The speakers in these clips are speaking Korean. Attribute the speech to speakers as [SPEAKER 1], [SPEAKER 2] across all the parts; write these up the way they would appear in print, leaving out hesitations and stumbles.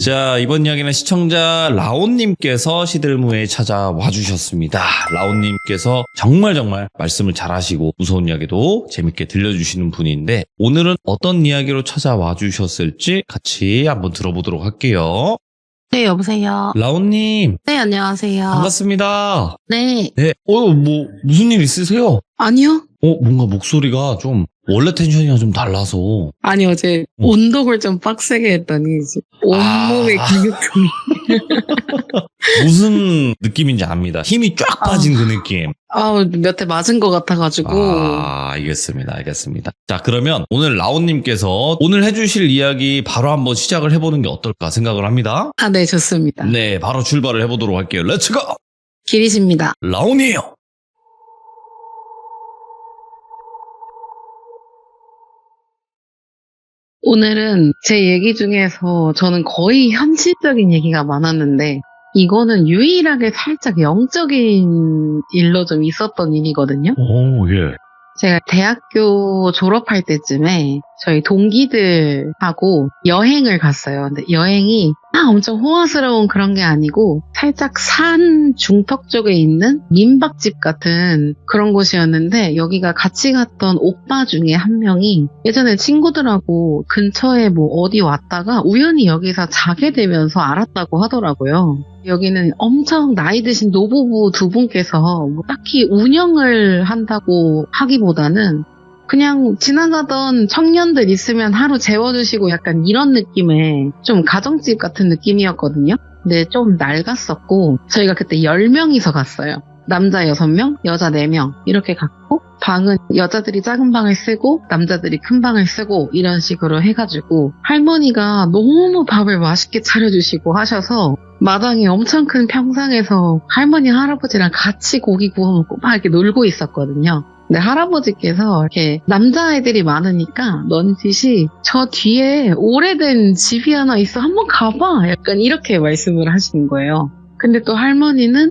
[SPEAKER 1] 자, 이번 이야기는 시청자 라온님께서 시들무에 찾아와 주셨습니다. 라온님께서 정말 말씀을 잘하시고 무서운 이야기도 재밌게 들려주시는 분인데 오늘은 어떤 이야기로 찾아와 주셨을지 같이 한번 들어보도록 할게요.
[SPEAKER 2] 네, 여보세요.
[SPEAKER 1] 라온님.
[SPEAKER 2] 네, 안녕하세요.
[SPEAKER 1] 반갑습니다.
[SPEAKER 2] 네.
[SPEAKER 1] 네. 무슨 일 있으세요?
[SPEAKER 2] 아니요.
[SPEAKER 1] 뭔가 목소리가 좀 원래 텐션이랑 좀 달라서.
[SPEAKER 2] 아니, 어제 운동을 좀 빡세게 했더니 이제 온몸에 근육통이.
[SPEAKER 1] 무슨 느낌인지 압니다. 힘이 쫙 빠진 그 느낌.
[SPEAKER 2] 몇 대 맞은 것 같아가지고.
[SPEAKER 1] 알겠습니다. 자, 그러면 오늘 라온님께서 오늘 해주실 이야기 바로 한번 시작을 해보는 게 어떨까 생각을 합니다.
[SPEAKER 2] 네, 좋습니다.
[SPEAKER 1] 네, 바로 출발을 해보도록 할게요. 렛츠고!
[SPEAKER 2] 기리십니다.
[SPEAKER 1] 라온이에요.
[SPEAKER 2] 오늘은 제 얘기 중에서 저는 거의 현실적인 얘기가 많았는데 이거는 유일하게 살짝 영적인 일로 좀 있었던 일이거든요.
[SPEAKER 1] 오, 예.
[SPEAKER 2] 제가 대학교 졸업할 때쯤에 저희 동기들하고 여행을 갔어요. 근데 여행이 엄청 호화스러운 그런 게 아니고 살짝 산 중턱 쪽에 있는 민박집 같은 그런 곳이었는데 여기가 같이 갔던 오빠 중에 한 명이 예전에 친구들하고 근처에 뭐 어디 왔다가 우연히 여기서 자게 되면서 알았다고 하더라고요. 여기는 엄청 나이 드신 노부부 두 분께서 뭐 딱히 운영을 한다고 하기보다는 그냥 지나가던 청년들 있으면 하루 재워주시고 약간 이런 느낌의 좀 가정집 같은 느낌이었거든요. 근데 좀 낡았었고 저희가 그때 10명이서 갔어요. 남자 6명, 여자 4명 이렇게 갔고 방은 여자들이 작은 방을 쓰고 남자들이 큰 방을 쓰고 이런 식으로 해가지고 할머니가 너무 밥을 맛있게 차려주시고 하셔서 마당에 엄청 큰 평상에서 할머니 할아버지랑 같이 고기 구워 먹고 막 이렇게 놀고 있었거든요. 근데 할아버지께서 이렇게 남자아이들이 많으니까 넌지시 저 뒤에 오래된 집이 하나 있어 한번 가봐 약간 이렇게 말씀을 하시는 거예요. 근데 또 할머니는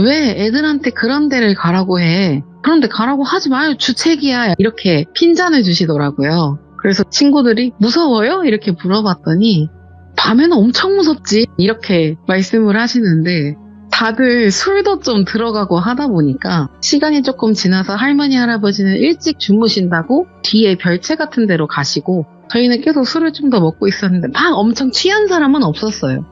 [SPEAKER 2] 왜 애들한테 그런 데를 가라고 해. 그런 데 가라고 하지 마요. 주책이야. 이렇게 핀잔을 주시더라고요. 그래서 친구들이 무서워요? 이렇게 물어봤더니 밤에는 엄청 무섭지. 이렇게 말씀을 하시는데 다들 술도 좀 들어가고 하다 보니까 시간이 조금 지나서 할머니 할아버지는 일찍 주무신다고 뒤에 별채 같은 데로 가시고 저희는 계속 술을 좀 더 먹고 있었는데 막 엄청 취한 사람은 없었어요.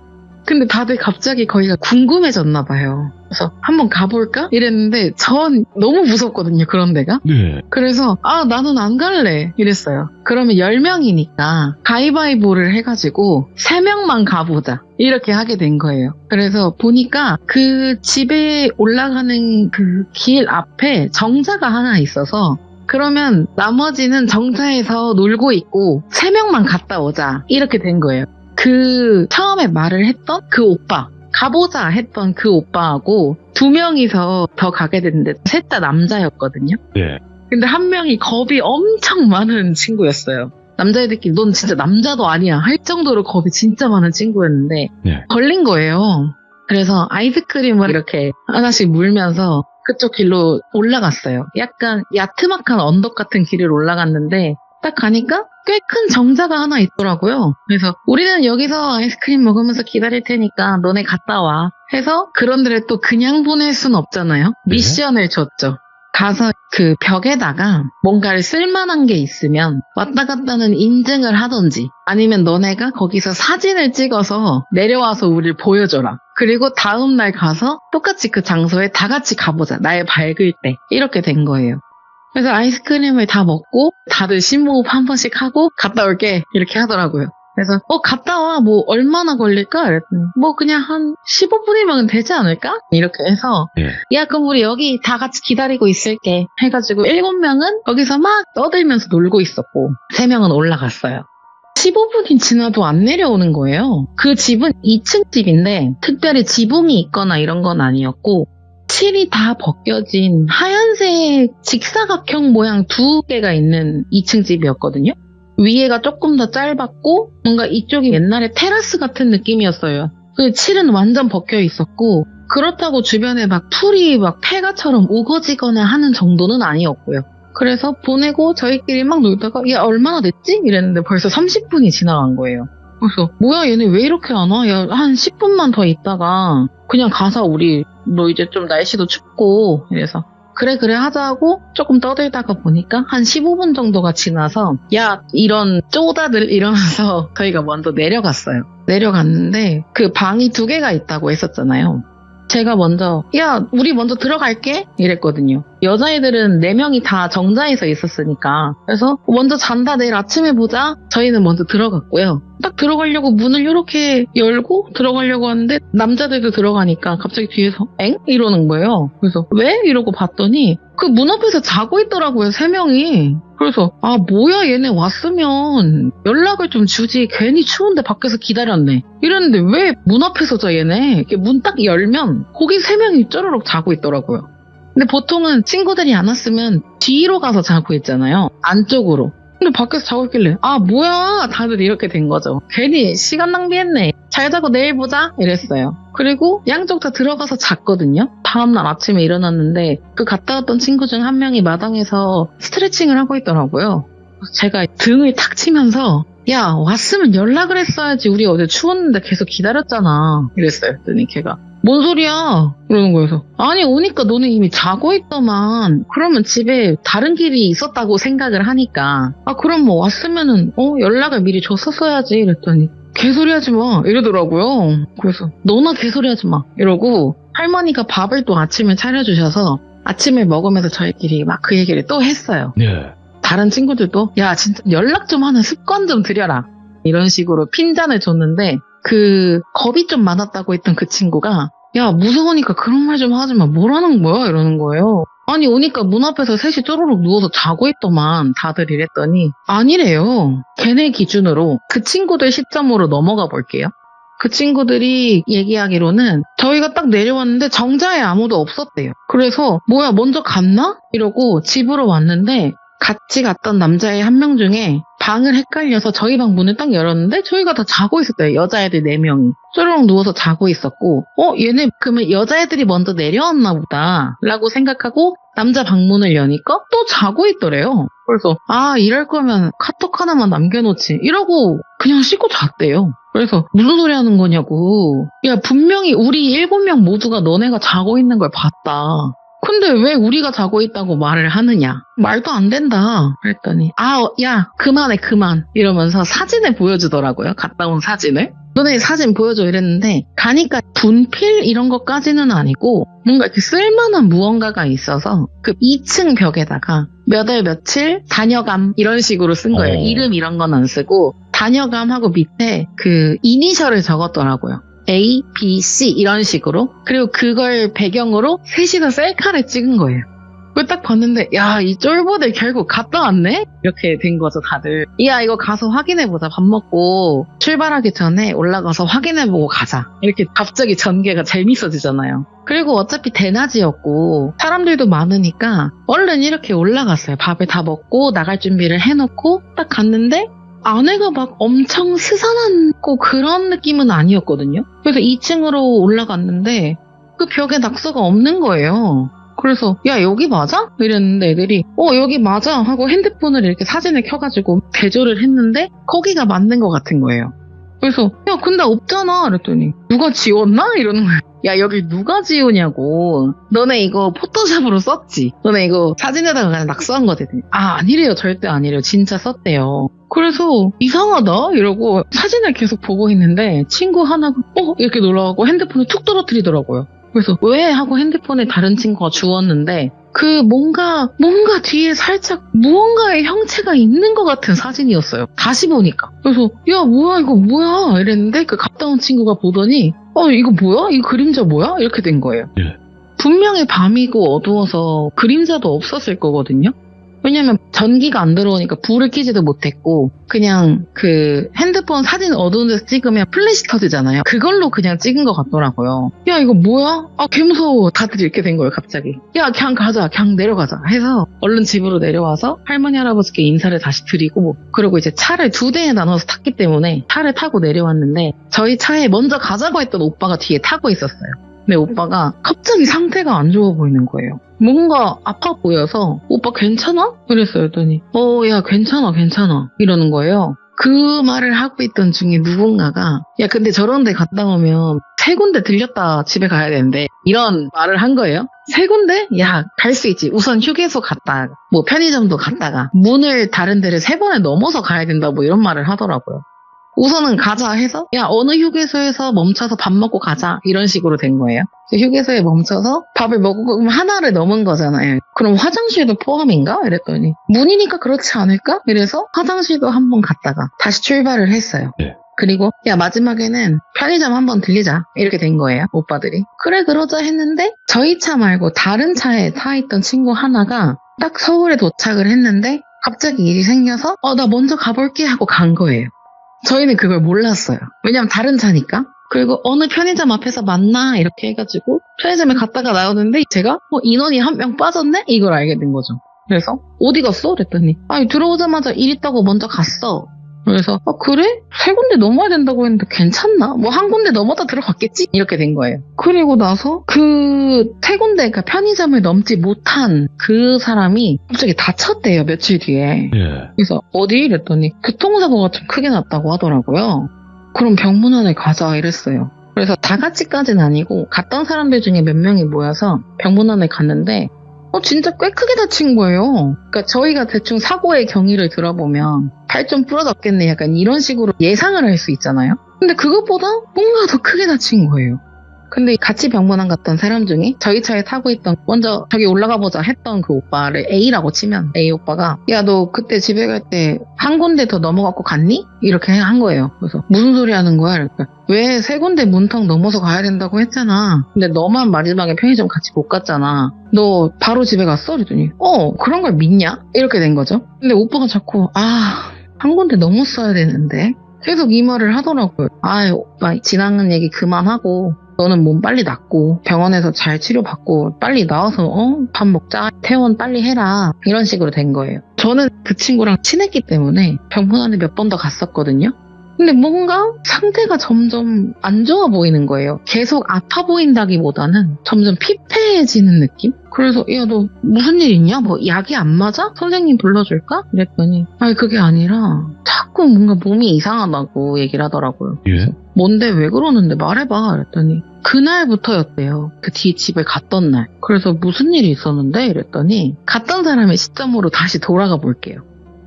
[SPEAKER 2] 근데 다들 갑자기 거기가 궁금해졌나 봐요. 그래서 한번 가볼까? 이랬는데 전 너무 무섭거든요, 그런 데가.
[SPEAKER 1] 네.
[SPEAKER 2] 그래서 나는 안 갈래 이랬어요. 그러면 10명이니까 가위바위보를 해가지고 3명만 가보자 이렇게 하게 된 거예요. 그래서 보니까 그 집에 올라가는 그 길 앞에 정자가 하나 있어서 그러면 나머지는 정자에서 놀고 있고 3명만 갔다 오자 이렇게 된 거예요. 그 처음에 말을 했던 그 오빠, 가보자 했던 그 오빠하고 2명이서 더 가게 됐는데 셋 다 남자였거든요.
[SPEAKER 1] 네.
[SPEAKER 2] 근데 한 명이 겁이 엄청 많은 친구였어요. 남자애들끼리 넌 진짜 남자도 아니야 할 정도로 겁이 진짜 많은 친구였는데
[SPEAKER 1] 네.
[SPEAKER 2] 걸린 거예요. 그래서 아이스크림을 이렇게 하나씩 물면서 그쪽 길로 올라갔어요. 약간 야트막한 언덕 같은 길을 올라갔는데 딱 가니까 꽤 큰 정자가 하나 있더라고요. 그래서 우리는 여기서 아이스크림 먹으면서 기다릴 테니까 너네 갔다 와 해서 그런 데를 또 그냥 보낼 순 없잖아요.
[SPEAKER 1] 네.
[SPEAKER 2] 미션을 줬죠. 가서 그 벽에다가 뭔가를 쓸만한 게 있으면 왔다 갔다는 인증을 하던지 아니면 너네가 거기서 사진을 찍어서 내려와서 우리를 보여줘라. 그리고 다음날 가서 똑같이 그 장소에 다 같이 가보자. 날 밝을 때. 이렇게 된 거예요. 그래서 아이스크림을 다 먹고 다들 심호흡 한 번씩 하고 갔다 올게 이렇게 하더라고요. 그래서 갔다 와 뭐 얼마나 걸릴까? 이랬더니 뭐 그냥 한 15분이면 되지 않을까? 이렇게 해서 야 그럼 우리 여기 다 같이 기다리고 있을게 해가지고 7명은 거기서 막 떠들면서 놀고 있었고 3명은 올라갔어요. 15분이 지나도 안 내려오는 거예요. 그 집은 2층 집인데 특별히 지붕이 있거나 이런 건 아니었고 칠이 다 벗겨진 하얀색 직사각형 모양 2개가 있는 2층 집이었거든요. 위에가 조금 더 짧았고 뭔가 이쪽이 옛날에 테라스 같은 느낌이었어요. 그 칠은 완전 벗겨 있었고 그렇다고 주변에 막 풀이 막 폐가처럼 우거지거나 하는 정도는 아니었고요. 그래서 보내고 저희끼리 막 놀다가 야 얼마나 됐지? 이랬는데 벌써 30분이 지나간 거예요. 그래서 뭐야 얘네 왜 이렇게 안 와? 야, 한 10분만 더 있다가 그냥 가서 우리 너 이제 좀 날씨도 춥고 이래서 그래 하자고 조금 떠들다가 보니까 한 15분 정도가 지나서 야 이런 쪼다들 이러면서 저희가 먼저 내려갔어요. 내려갔는데 그 방이 2개가 있다고 했었잖아요. 제가 먼저 야 우리 먼저 들어갈게 이랬거든요. 여자애들은 4명이 다 정자에서 있었으니까 그래서 먼저 잔다 내일 아침에 보자. 저희는 먼저 들어갔고요. 딱 들어가려고 문을 이렇게 열고 들어가려고 하는데 남자들도 들어가니까 갑자기 뒤에서 엥? 이러는 거예요. 그래서 왜? 이러고 봤더니 그 문 앞에서 자고 있더라고요. 3명이. 그래서 아 뭐야 얘네 왔으면 연락을 좀 주지 괜히 추운데 밖에서 기다렸네 이랬는데 왜 문 앞에서 자 얘네 이렇게 문 딱 열면 거기 3명이 쪼르륵 자고 있더라고요. 근데 보통은 친구들이 안 왔으면 뒤로 가서 자고 있잖아요. 안쪽으로. 근데 밖에서 자고 있길래 아 뭐야 다들 이렇게 된 거죠. 괜히 시간 낭비했네. 잘 자고 내일 보자 이랬어요. 그리고 양쪽 다 들어가서 잤거든요. 다음날 아침에 일어났는데 그 갔다 왔던 친구 중 한 명이 마당에서 스트레칭을 하고 있더라고요. 제가 등을 탁 치면서 야 왔으면 연락을 했어야지 우리 어제 추웠는데 계속 기다렸잖아 이랬어요. 그랬더니 걔가 뭔 소리야 그러는 거여서 아니 오니까 너는 이미 자고 있더만 그러면 집에 다른 길이 있었다고 생각을 하니까 아 그럼 뭐 왔으면은 연락을 미리 줬었어야지 이랬더니 개소리 하지 마 이러더라고요. 그래서 너나 개소리 하지 마 이러고 할머니가 밥을 또 아침에 차려주셔서 아침을 먹으면서 저희끼리 막 그 얘기를 또 했어요.
[SPEAKER 1] 네.
[SPEAKER 2] 다른 친구들도 야 진짜 연락 좀 하는 습관 좀 들여라 이런 식으로 핀잔을 줬는데 그 겁이 좀 많았다고 했던 그 친구가 야 무서우니까 그런 말 좀 하지 마 뭐라는 거야 이러는 거예요. 아니 오니까 문 앞에서 셋이 쪼르륵 누워서 자고 있더만 다들 이랬더니 아니래요. 걔네 기준으로 그 친구들 시점으로 넘어가 볼게요. 그 친구들이 얘기하기로는 저희가 딱 내려왔는데 정자에 아무도 없었대요. 그래서 뭐야 먼저 갔나? 이러고 집으로 왔는데 같이 갔던 남자애 한 명 중에 방을 헷갈려서 저희 방 문을 딱 열었는데 저희가 다 자고 있었대요. 여자애들 4명이. 쪼르륵 누워서 자고 있었고 얘네 그러면 여자애들이 먼저 내려왔나 보다 라고 생각하고 남자 방문을 여니까 또 자고 있더래요. 그래서 아 이럴 거면 카톡 하나만 남겨놓지 이러고 그냥 씻고 잤대요. 그래서 무슨 소리 하는 거냐고 야 분명히 우리 7명 모두가 너네가 자고 있는 걸 봤다. 근데 왜 우리가 자고 있다고 말을 하느냐? 말도 안 된다. 그랬더니 야 그만해 그만 이러면서 사진을 보여주더라고요. 갔다 온 사진을. 너네 사진 보여줘 이랬는데 가니까 분필 이런 것까지는 아니고 뭔가 이렇게 쓸만한 무언가가 있어서 그 2층 벽에다가 몇 월 며칠 다녀감 이런 식으로 쓴 거예요. 이름 이런 건 안 쓰고 다녀감하고 밑에 그 이니셜을 적었더라고요. A, B, C 이런 식으로. 그리고 그걸 배경으로 셋이서 셀카를 찍은 거예요. 그걸 딱 봤는데 야 이 쫄보들 결국 갔다 왔네? 이렇게 된 거죠 다들. 야 이거 가서 확인해보자. 밥 먹고 출발하기 전에 올라가서 확인해보고 가자. 이렇게 갑자기 전개가 재밌어지잖아요. 그리고 어차피 대낮이었고 사람들도 많으니까 얼른 이렇게 올라갔어요. 밥을 다 먹고 나갈 준비를 해놓고 딱 갔는데 안에가 막 엄청 스산하고 그런 느낌은 아니었거든요. 그래서 2층으로 올라갔는데 그 벽에 낙서가 없는 거예요. 그래서 야 여기 맞아? 이랬는데 애들이 여기 맞아 하고 핸드폰을 이렇게 사진을 켜가지고 대조를 했는데 거기가 맞는 것 같은 거예요. 그래서 야 근데 없잖아 그랬더니 누가 지웠나? 이러는 거예요. 야 여기 누가 지우냐고. 너네 이거 포토샵으로 썼지? 너네 이거 사진에다가 그냥 낙서한 거지? 아니래요. 절대 아니래요. 진짜 썼대요. 그래서 이상하다 이러고 사진을 계속 보고 있는데 친구 하나가 이렇게 놀라고 핸드폰을 툭 떨어뜨리더라고요. 그래서 왜? 하고 핸드폰에 다른 친구가 주웠는데 그 뭔가 뒤에 살짝 무언가의 형체가 있는 것 같은 사진이었어요. 다시 보니까. 그래서 야 뭐야 이거 뭐야 이랬는데 그 갔다 온 친구가 보더니 이거 뭐야? 이 그림자 뭐야? 이렇게 된 거예요.
[SPEAKER 1] 네.
[SPEAKER 2] 분명히 밤이고 어두워서 그림자도 없었을 거거든요. 왜냐면 전기가 안 들어오니까 불을 켜지도 못했고 그냥 그 핸드폰 사진 어두운 데서 찍으면 플래시 터지잖아요. 그걸로 그냥 찍은 것 같더라고요. 야 이거 뭐야? 개 무서워. 다들 이렇게 된 거예요 갑자기. 야 그냥 가자 그냥 내려가자 해서 얼른 집으로 내려와서 할머니 할아버지께 인사를 다시 드리고 그리고 이제 차를 2대에 나눠서 탔기 때문에 차를 타고 내려왔는데 저희 차에 먼저 가자고 했던 오빠가 뒤에 타고 있었어요. 근데 오빠가 갑자기 상태가 안 좋아 보이는 거예요. 뭔가 아파 보여서 오빠 괜찮아? 그랬어요. 그랬더니 야 괜찮아 이러는 거예요. 그 말을 하고 있던 중에 누군가가 야 근데 저런 데 갔다 오면 3군데 들렸다 집에 가야 되는데 이런 말을 한 거예요. 3군데? 야 갈 수 있지. 우선 휴게소 갔다가 뭐 편의점도 갔다가 문을 다른 데를 3번에 넘어서 가야 된다 뭐 이런 말을 하더라고요. 우선은 가자 해서 야 어느 휴게소에서 멈춰서 밥 먹고 가자 이런 식으로 된 거예요. 휴게소에 멈춰서 밥을 먹고 그럼 하나를 넘은 거잖아요. 그럼 화장실도 포함인가? 이랬더니 문이니까 그렇지 않을까? 이래서 화장실도 한번 갔다가 다시 출발을 했어요.
[SPEAKER 1] 네.
[SPEAKER 2] 그리고 야 마지막에는 편의점 한번 들리자 이렇게 된 거예요. 오빠들이. 그래 그러자 했는데 저희 차 말고 다른 차에 타 있던 친구 하나가 딱 서울에 도착을 했는데 갑자기 일이 생겨서 나 먼저 가볼게 하고 간 거예요. 저희는 그걸 몰랐어요. 왜냐면 다른 차니까. 그리고 어느 편의점 앞에서 만나 이렇게 해가지고 편의점에 갔다가 나오는데 제가 인원이 한 명 빠졌네? 이걸 알게 된 거죠. 그래서 어디 갔어? 그랬더니 아니 들어오자마자 일 있다고 먼저 갔어. 그래서 그래? 3군데 넘어야 된다고 했는데 괜찮나? 뭐 한 군데 넘어다 들어갔겠지? 이렇게 된 거예요. 그리고 나서 그 3군데 그러니까 편의점을 넘지 못한 그 사람이 갑자기 다쳤대요. 며칠 뒤에.
[SPEAKER 1] 예.
[SPEAKER 2] 그래서 어디? 이랬더니 교통사고가 좀 크게 났다고 하더라고요. 그럼 병문안에 가자 이랬어요. 그래서 다 같이까지는 아니고 갔던 사람들 중에 몇 명이 모여서 병문안에 갔는데 진짜 꽤 크게 다친 거예요. 그러니까 저희가 대충 사고의 경위를 들어보면 발 좀 부러졌겠네 약간 이런 식으로 예상을 할 수 있잖아요. 근데 그것보다 뭔가 더 크게 다친 거예요. 근데 같이 병문안 갔던 사람 중에 저희 차에 타고 있던 먼저 저기 올라가 보자 했던 그 오빠를 A라고 치면 A 오빠가 야 너 그때 집에 갈 때 한 군데 더 넘어갖고 갔니? 이렇게 한 거예요. 그래서 무슨 소리 하는 거야? 이렇게 왜 3군데 문턱 넘어서 가야 된다고 했잖아. 근데 너만 마지막에 편의점 같이 못 갔잖아. 너 바로 집에 갔어? 그랬더니 그런 걸 믿냐? 이렇게 된 거죠. 근데 오빠가 자꾸 한 군데 넘었어야 되는데 계속 이 말을 하더라고요. 오빠 지나간 얘기 그만하고 너는 몸 빨리 낫고 병원에서 잘 치료받고 빨리 나와서 밥 먹자 퇴원 빨리 해라 이런 식으로 된 거예요. 저는 그 친구랑 친했기 때문에 병문안에 몇 번 더 갔었거든요. 근데 뭔가 상태가 점점 안 좋아 보이는 거예요. 계속 아파 보인다기보다는 점점 피폐해지는 느낌? 그래서 야 너 무슨 일 있냐? 뭐 약이 안 맞아? 선생님 불러줄까? 이랬더니 아니 그게 아니라 자꾸 뭔가 몸이 이상하다고 얘기를 하더라고요.
[SPEAKER 1] 예.
[SPEAKER 2] 뭔데 왜 그러는데 말해봐. 이랬더니 그날부터였대요. 그 뒤에 집에 갔던 날. 그래서 무슨 일이 있었는데? 이랬더니 갔던 사람의 시점으로 다시 돌아가 볼게요.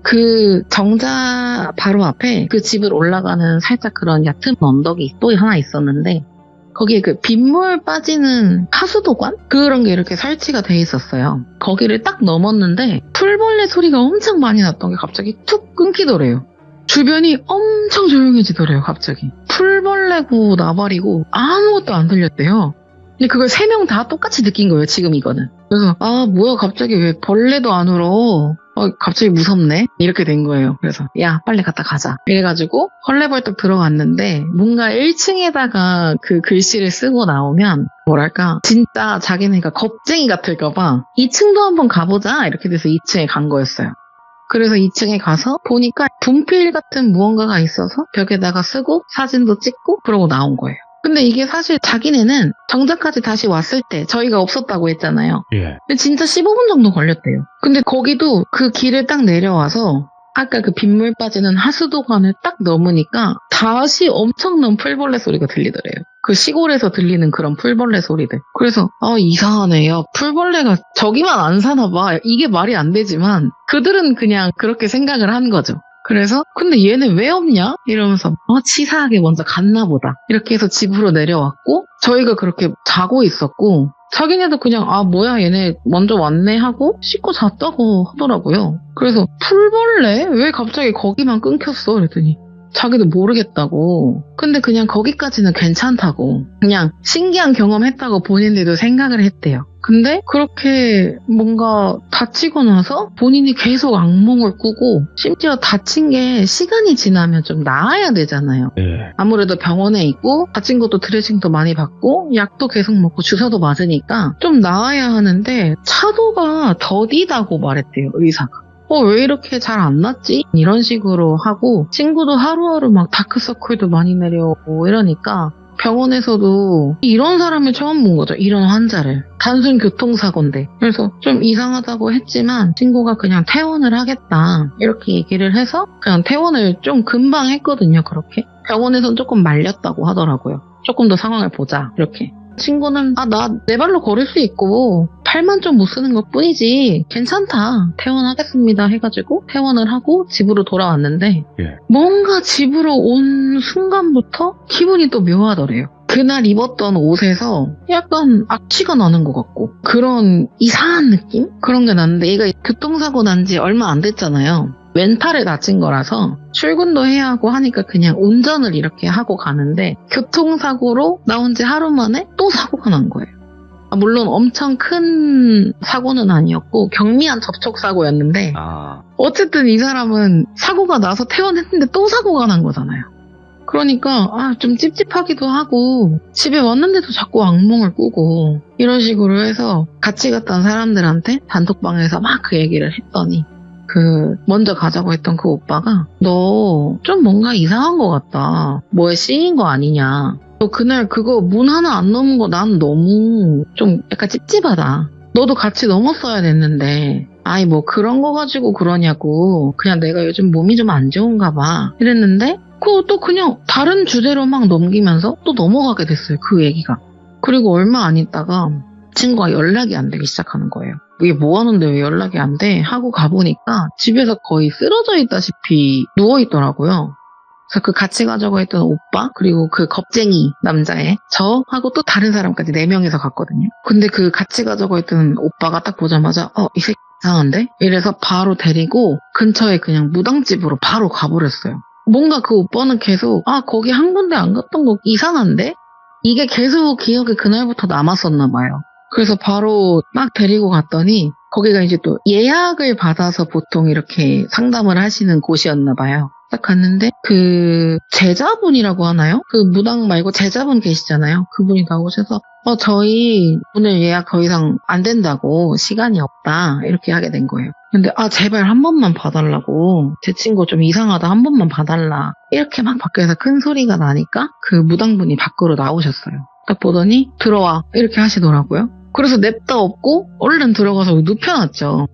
[SPEAKER 2] 그 정자 바로 앞에 그 집을 올라가는 살짝 그런 얕은 언덕이 또 하나 있었는데 거기에 그 빗물 빠지는 하수도관? 그런 게 이렇게 설치가 돼 있었어요. 거기를 딱 넘었는데 풀벌레 소리가 엄청 많이 났던 게 갑자기 툭 끊기더래요. 주변이 엄청 조용해지더래요. 갑자기 풀벌레고 나발이고 아무것도 안 들렸대요. 근데 그걸 3명 다 똑같이 느낀 거예요. 지금 이거는. 그래서 뭐야 갑자기 왜 벌레도 안 울어? 갑자기 무섭네? 이렇게 된 거예요. 그래서 야 빨리 갔다 가자. 이래가지고 헐레벌떡 들어갔는데 뭔가 1층에다가 그 글씨를 쓰고 나오면 뭐랄까 진짜 자기네가 겁쟁이 같을까봐 2층도 한번 가보자 이렇게 돼서 2층에 간 거였어요. 그래서 2층에 가서 보니까 분필 같은 무언가가 있어서 벽에다가 쓰고 사진도 찍고 그러고 나온 거예요. 근데 이게 사실 자기네는 정자까지 다시 왔을 때 저희가 없었다고 했잖아요.
[SPEAKER 1] 예.
[SPEAKER 2] 근데 진짜 15분 정도 걸렸대요. 근데 거기도 그 길을 딱 내려와서 아까 그 빗물 빠지는 하수도관을 딱 넘으니까 다시 엄청난 풀벌레 소리가 들리더래요. 그 시골에서 들리는 그런 풀벌레 소리들. 그래서 이상하네요. 풀벌레가 저기만 안 사나 봐. 이게 말이 안 되지만 그들은 그냥 그렇게 생각을 한 거죠. 그래서 근데 얘네 왜 없냐? 이러면서 치사하게 먼저 갔나 보다. 이렇게 해서 집으로 내려왔고 저희가 그렇게 자고 있었고 자기네도 그냥 뭐야 얘네 먼저 왔네 하고 씻고 잤다고 하더라고요. 그래서 풀벌레? 왜 갑자기 거기만 끊겼어? 그랬더니 자기도 모르겠다고. 근데 그냥 거기까지는 괜찮다고. 그냥 신기한 경험했다고 본인들도 생각을 했대요. 근데 그렇게 뭔가 다치고 나서 본인이 계속 악몽을 꾸고 심지어 다친 게 시간이 지나면 좀 나아야 되잖아요.
[SPEAKER 1] 예.
[SPEAKER 2] 아무래도 병원에 있고 다친 것도 드레싱도 많이 받고 약도 계속 먹고 주사도 맞으니까 좀 나아야 하는데 차도가 더디다고 말했대요. 의사가. 왜 이렇게 잘 안 낫지? 이런 식으로 하고 친구도 하루하루 막 다크서클도 많이 내려오고 이러니까 병원에서도 이런 사람을 처음 본 거죠. 이런 환자를. 단순 교통사고인데. 그래서 좀 이상하다고 했지만 친구가 그냥 퇴원을 하겠다. 이렇게 얘기를 해서 그냥 퇴원을 좀 금방 했거든요. 그렇게. 병원에서는 조금 말렸다고 하더라고요. 조금 더 상황을 보자. 이렇게. 친구는 나 내 발로 걸을 수 있고 팔만 좀 못 쓰는 것 뿐이지 괜찮다. 퇴원하겠습니다 해가지고 퇴원을 하고 집으로 돌아왔는데
[SPEAKER 1] 예.
[SPEAKER 2] 뭔가 집으로 온 순간부터 기분이 또 묘하더래요. 그날 입었던 옷에서 약간 악취가 나는 것 같고 그런 이상한 느낌? 그런 게 나는데 얘가 교통사고 난 지 얼마 안 됐잖아요. 왼팔에 다친 거라서 출근도 해야 하고 하니까 그냥 운전을 이렇게 하고 가는데 교통사고로 나온 지 하루 만에 또 사고가 난 거예요. 물론 엄청 큰 사고는 아니었고 경미한 접촉사고였는데 어쨌든 이 사람은 사고가 나서 퇴원했는데 또 사고가 난 거잖아요. 그러니까 좀 찝찝하기도 하고 집에 왔는데도 자꾸 악몽을 꾸고 이런 식으로 해서 같이 갔던 사람들한테 단톡방에서 막 그 얘기를 했더니 먼저 가자고 했던 그 오빠가 너 좀 뭔가 이상한 것 같다. 뭐에 씌인 거 아니냐. 너 그날 그거 문 하나 안 넘은 거 난 너무 좀 약간 찝찝하다. 너도 같이 넘었어야 됐는데 아이 뭐 그런 거 가지고 그러냐고. 그냥 내가 요즘 몸이 좀 안 좋은가 봐. 이랬는데 그거 또 그냥 다른 주제로 막 넘기면서 또 넘어가게 됐어요. 그 얘기가. 그리고 얼마 안 있다가 친구가 연락이 안 되기 시작하는 거예요. 이게 뭐 하는데 왜 연락이 안 돼? 하고 가보니까 집에서 거의 쓰러져 있다시피 누워있더라고요. 그래서 그 같이 가자고 했던 오빠 그리고 그 겁쟁이 남자애 저하고 또 다른 사람까지 4명이서 갔거든요. 근데 그 같이 가자고 했던 오빠가 딱 보자마자 이 새끼 이상한데? 이래서 바로 데리고 근처에 그냥 무당집으로 바로 가버렸어요. 뭔가 그 오빠는 계속 거기 한 군데 안 갔던 거 이상한데? 이게 계속 기억에 그날부터 남았었나 봐요. 그래서 바로 막 데리고 갔더니 거기가 이제 또 예약을 받아서 보통 이렇게 상담을 하시는 곳이었나 봐요. 딱 갔는데 그 제자분이라고 하나요? 그 무당 말고 제자분 계시잖아요. 그분이 나오셔서 저희 오늘 예약 더 이상 안 된다고 시간이 없다 이렇게 하게 된 거예요. 근데 제발 한 번만 봐달라고 제 친구 좀 이상하다 한 번만 봐달라 이렇게 막 밖에서 큰 소리가 나니까 그 무당분이 밖으로 나오셨어요. 딱 보더니 들어와 이렇게 하시더라고요. 그래서 냅다 없고 얼른 들어가서 눕혀놨죠.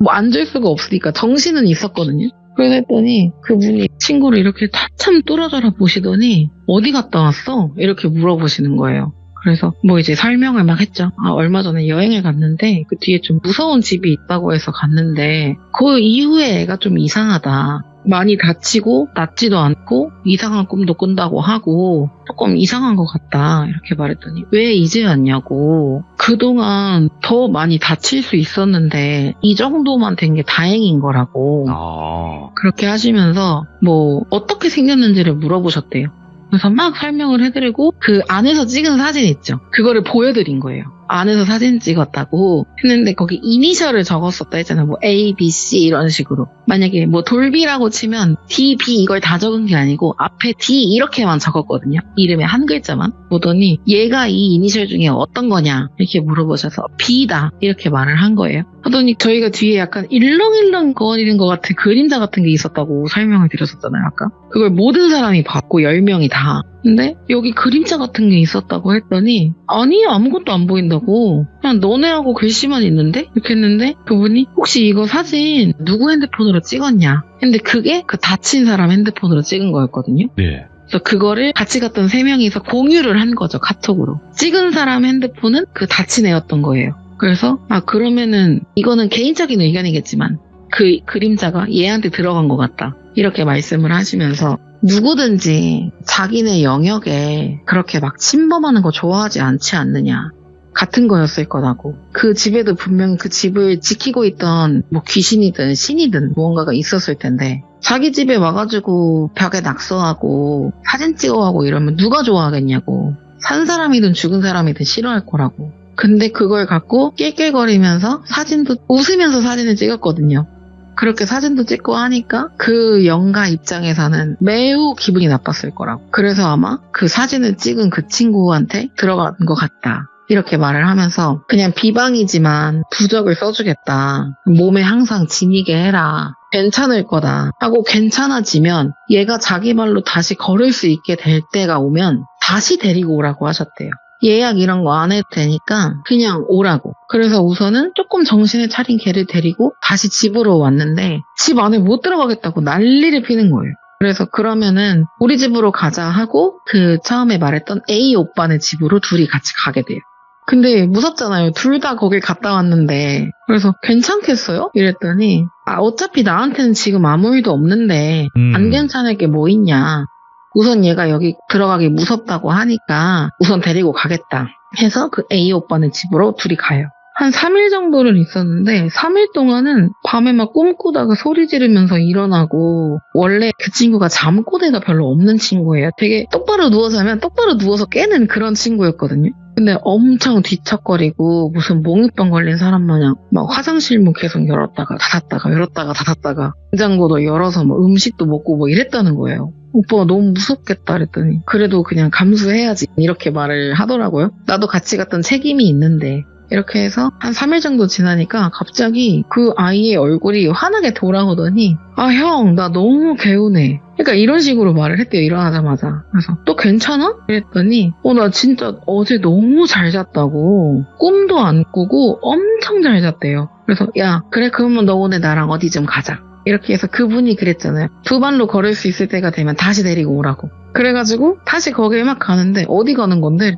[SPEAKER 2] 뭐 앉을 수가 없으니까 정신은 있었거든요. 그래서 했더니 그분이 친구를 이렇게 한참 뚫어져라 보시더니 어디 갔다 왔어? 이렇게 물어보시는 거예요. 그래서 뭐 이제 설명을 막 했죠. 얼마 전에 여행을 갔는데 그 뒤에 좀 무서운 집이 있다고 해서 갔는데 그 이후에 애가 좀 이상하다. 많이 다치고 낫지도 않고 이상한 꿈도 꾼다고 하고 조금 이상한 것 같다 이렇게 말했더니 왜 이제 왔냐고. 그동안 더 많이 다칠 수 있었는데 이 정도만 된 게 다행인 거라고 그렇게 하시면서 뭐 어떻게 생겼는지를 물어보셨대요. 그래서 막 설명을 해드리고 그 안에서 찍은 사진 있죠. 그거를 보여드린 거예요. 안에서 사진 찍었다고 했는데 거기 이니셜을 적었었다 했잖아요. 뭐 A, B, C 이런 식으로. 만약에 뭐 돌비라고 치면 D, B 이걸 다 적은 게 아니고 앞에 D 이렇게만 적었거든요. 이름에 한 글자만. 보더니 얘가 이 이니셜 중에 어떤 거냐 이렇게 물어보셔서 B다 이렇게 말을 한 거예요. 하더니 저희가 뒤에 약간 일렁일렁 거리는 것 같은 그림자 같은 게 있었다고 설명을 드렸었잖아요. 아까. 그걸 모든 사람이 봤고 10명이 다. 근데 여기 그림자 같은 게 있었다고 했더니 아니 아무것도 안 보인다고. 그냥 너네하고 글씨만 있는데? 이렇게 했는데 그분이 혹시 이거 사진 누구 핸드폰으로 찍었냐 했는데 그게 그 다친 사람 핸드폰으로 찍은 거였거든요.
[SPEAKER 1] 네.
[SPEAKER 2] 그래서 그거를 같이 갔던 3명이서 공유를 한 거죠. 카톡으로. 찍은 사람 핸드폰은 그 다친 애였던 거예요. 그래서 그러면은 이거는 개인적인 의견이겠지만 그 그림자가 얘한테 들어간 것 같다 이렇게 말씀을 하시면서 누구든지 자기네 영역에 그렇게 막 침범하는 거 좋아하지 않지 않느냐 같은 거였을 거라고. 그 집에도 분명 그 집을 지키고 있던 뭐 귀신이든 신이든 무언가가 있었을 텐데 자기 집에 와가지고 벽에 낙서하고 사진 찍어가고 이러면 누가 좋아하겠냐고. 산 사람이든 죽은 사람이든 싫어할 거라고. 근데 그걸 갖고 낄낄거리면서 사진도 웃으면서 사진을 찍었거든요. 그렇게 사진도 찍고 하니까 그 영가 입장에서는 매우 기분이 나빴을 거라고. 그래서 아마 그 사진을 찍은 그 친구한테 들어간 것 같다 이렇게 말을 하면서 그냥 비방이지만 부적을 써주겠다. 몸에 항상 지니게 해라. 괜찮을 거다 하고 괜찮아지면 얘가 자기 발로 다시 걸을 수 있게 될 때가 오면 다시 데리고 오라고 하셨대요. 예약 이런 거 안 해도 되니까 그냥 오라고. 그래서 우선은 조금 정신을 차린 걔를 데리고 다시 집으로 왔는데 집 안에 못 들어가겠다고 난리를 피는 거예요. 그래서 그러면은 우리 집으로 가자 하고 그 처음에 말했던 A 오빠네 집으로 둘이 같이 가게 돼요. 근데 무섭잖아요. 둘 다 거길 갔다 왔는데. 그래서 괜찮겠어요? 이랬더니 어차피 나한테는 지금 아무 일도 없는데 안 괜찮을 게 뭐 있냐. 우선 얘가 여기 들어가기 무섭다고 하니까 우선 데리고 가겠다 해서 그 A 오빠네 집으로 둘이 가요. 한 3일 정도를 있었는데 3일 동안은 밤에 막 꿈꾸다가 소리 지르면서 일어나고 원래 그 친구가 잠꼬대가 별로 없는 친구예요. 되게 똑바로 누워서 하면 똑바로 누워서 깨는 그런 친구였거든요. 근데 엄청 뒤척거리고 무슨 몽유병 걸린 사람 마냥 막 화장실 문 계속 열었다가 닫았다가 열었다가 닫았다가 냉장고도 열어서 뭐 음식도 먹고 뭐 이랬다는 거예요. 오빠가 너무 무섭겠다 그랬더니 그래도 그냥 감수해야지 이렇게 말을 하더라고요. 나도 같이 갔던 책임이 있는데 이렇게 해서 한 3일 정도 지나니까 갑자기 그 아이의 얼굴이 환하게 돌아오더니 형, 나 너무 개운해. 그러니까 이런 식으로 말을 했대요. 일어나자마자. 그래서 또 괜찮아? 그랬더니 나 진짜 어제 너무 잘 잤다고. 꿈도 안 꾸고 엄청 잘 잤대요. 그래서 야, 그래 그러면 너 오늘 나랑 어디 좀 가자. 이렇게 해서 그분이 그랬잖아요. 두 발로 걸을 수 있을 때가 되면 다시 데리고 오라고. 그래가지고 다시 거기에 막 가는데 어디 가는 건데?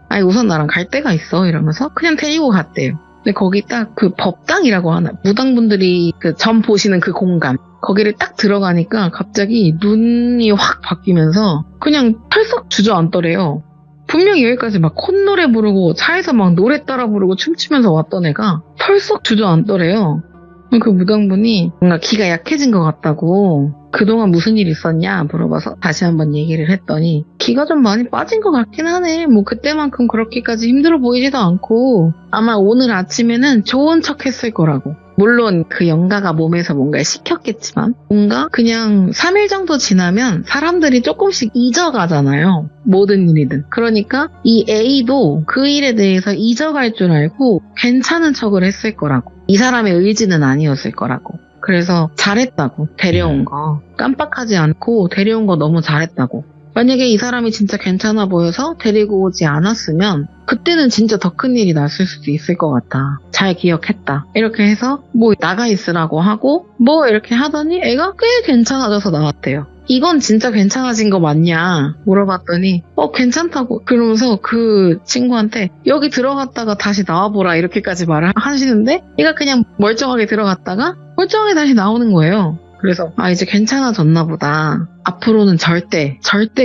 [SPEAKER 2] 아니 우선 나랑 갈 데가 있어 이러면서 그냥 데리고 갔대요. 근데 거기 딱 그 법당이라고 하나 무당분들이 그 점 보시는 그 공간 거기를 딱 들어가니까 갑자기 눈이 확 바뀌면서 그냥 털썩 주저앉더래요. 분명히 여기까지 막 콧노래 부르고 차에서 막 노래 따라 부르고 춤추면서 왔던 애가 털썩 주저앉더래요. 그 무당분이 뭔가 기가 약해진 것 같다고 그동안 무슨 일 있었냐 물어봐서 다시 한번 얘기를 했더니 기가 좀 많이 빠진 것 같긴 하네. 뭐 그때만큼 그렇게까지 힘들어 보이지도 않고 아마 오늘 아침에는 좋은 척 했을 거라고. 물론 그 영가가 몸에서 뭔가를 시켰겠지만 뭔가 그냥 3일 정도 지나면 사람들이 조금씩 잊어가잖아요. 모든 일이든. 그러니까 이 A도 그 일에 대해서 잊어갈 줄 알고 괜찮은 척을 했을 거라고. 이 사람의 의지는 아니었을 거라고. 그래서 잘했다고. 데려온 거. 깜빡하지 않고 데려온 거 너무 잘했다고. 만약에 이 사람이 진짜 괜찮아 보여서 데리고 오지 않았으면 그때는 진짜 더 큰 일이 났을 수도 있을 것 같다. 잘 기억했다. 이렇게 해서 뭐 나가 있으라고 하고 뭐 이렇게 하더니 애가 꽤 괜찮아져서 나왔대요. 이건 진짜 괜찮아진 거 맞냐 물어봤더니 괜찮다고 그러면서 그 친구한테 여기 들어갔다가 다시 나와보라 이렇게까지 말을 하시는데 얘가 그냥 멀쩡하게 들어갔다가 멀쩡하게 다시 나오는 거예요. 그래서 이제 괜찮아졌나 보다. 앞으로는 절대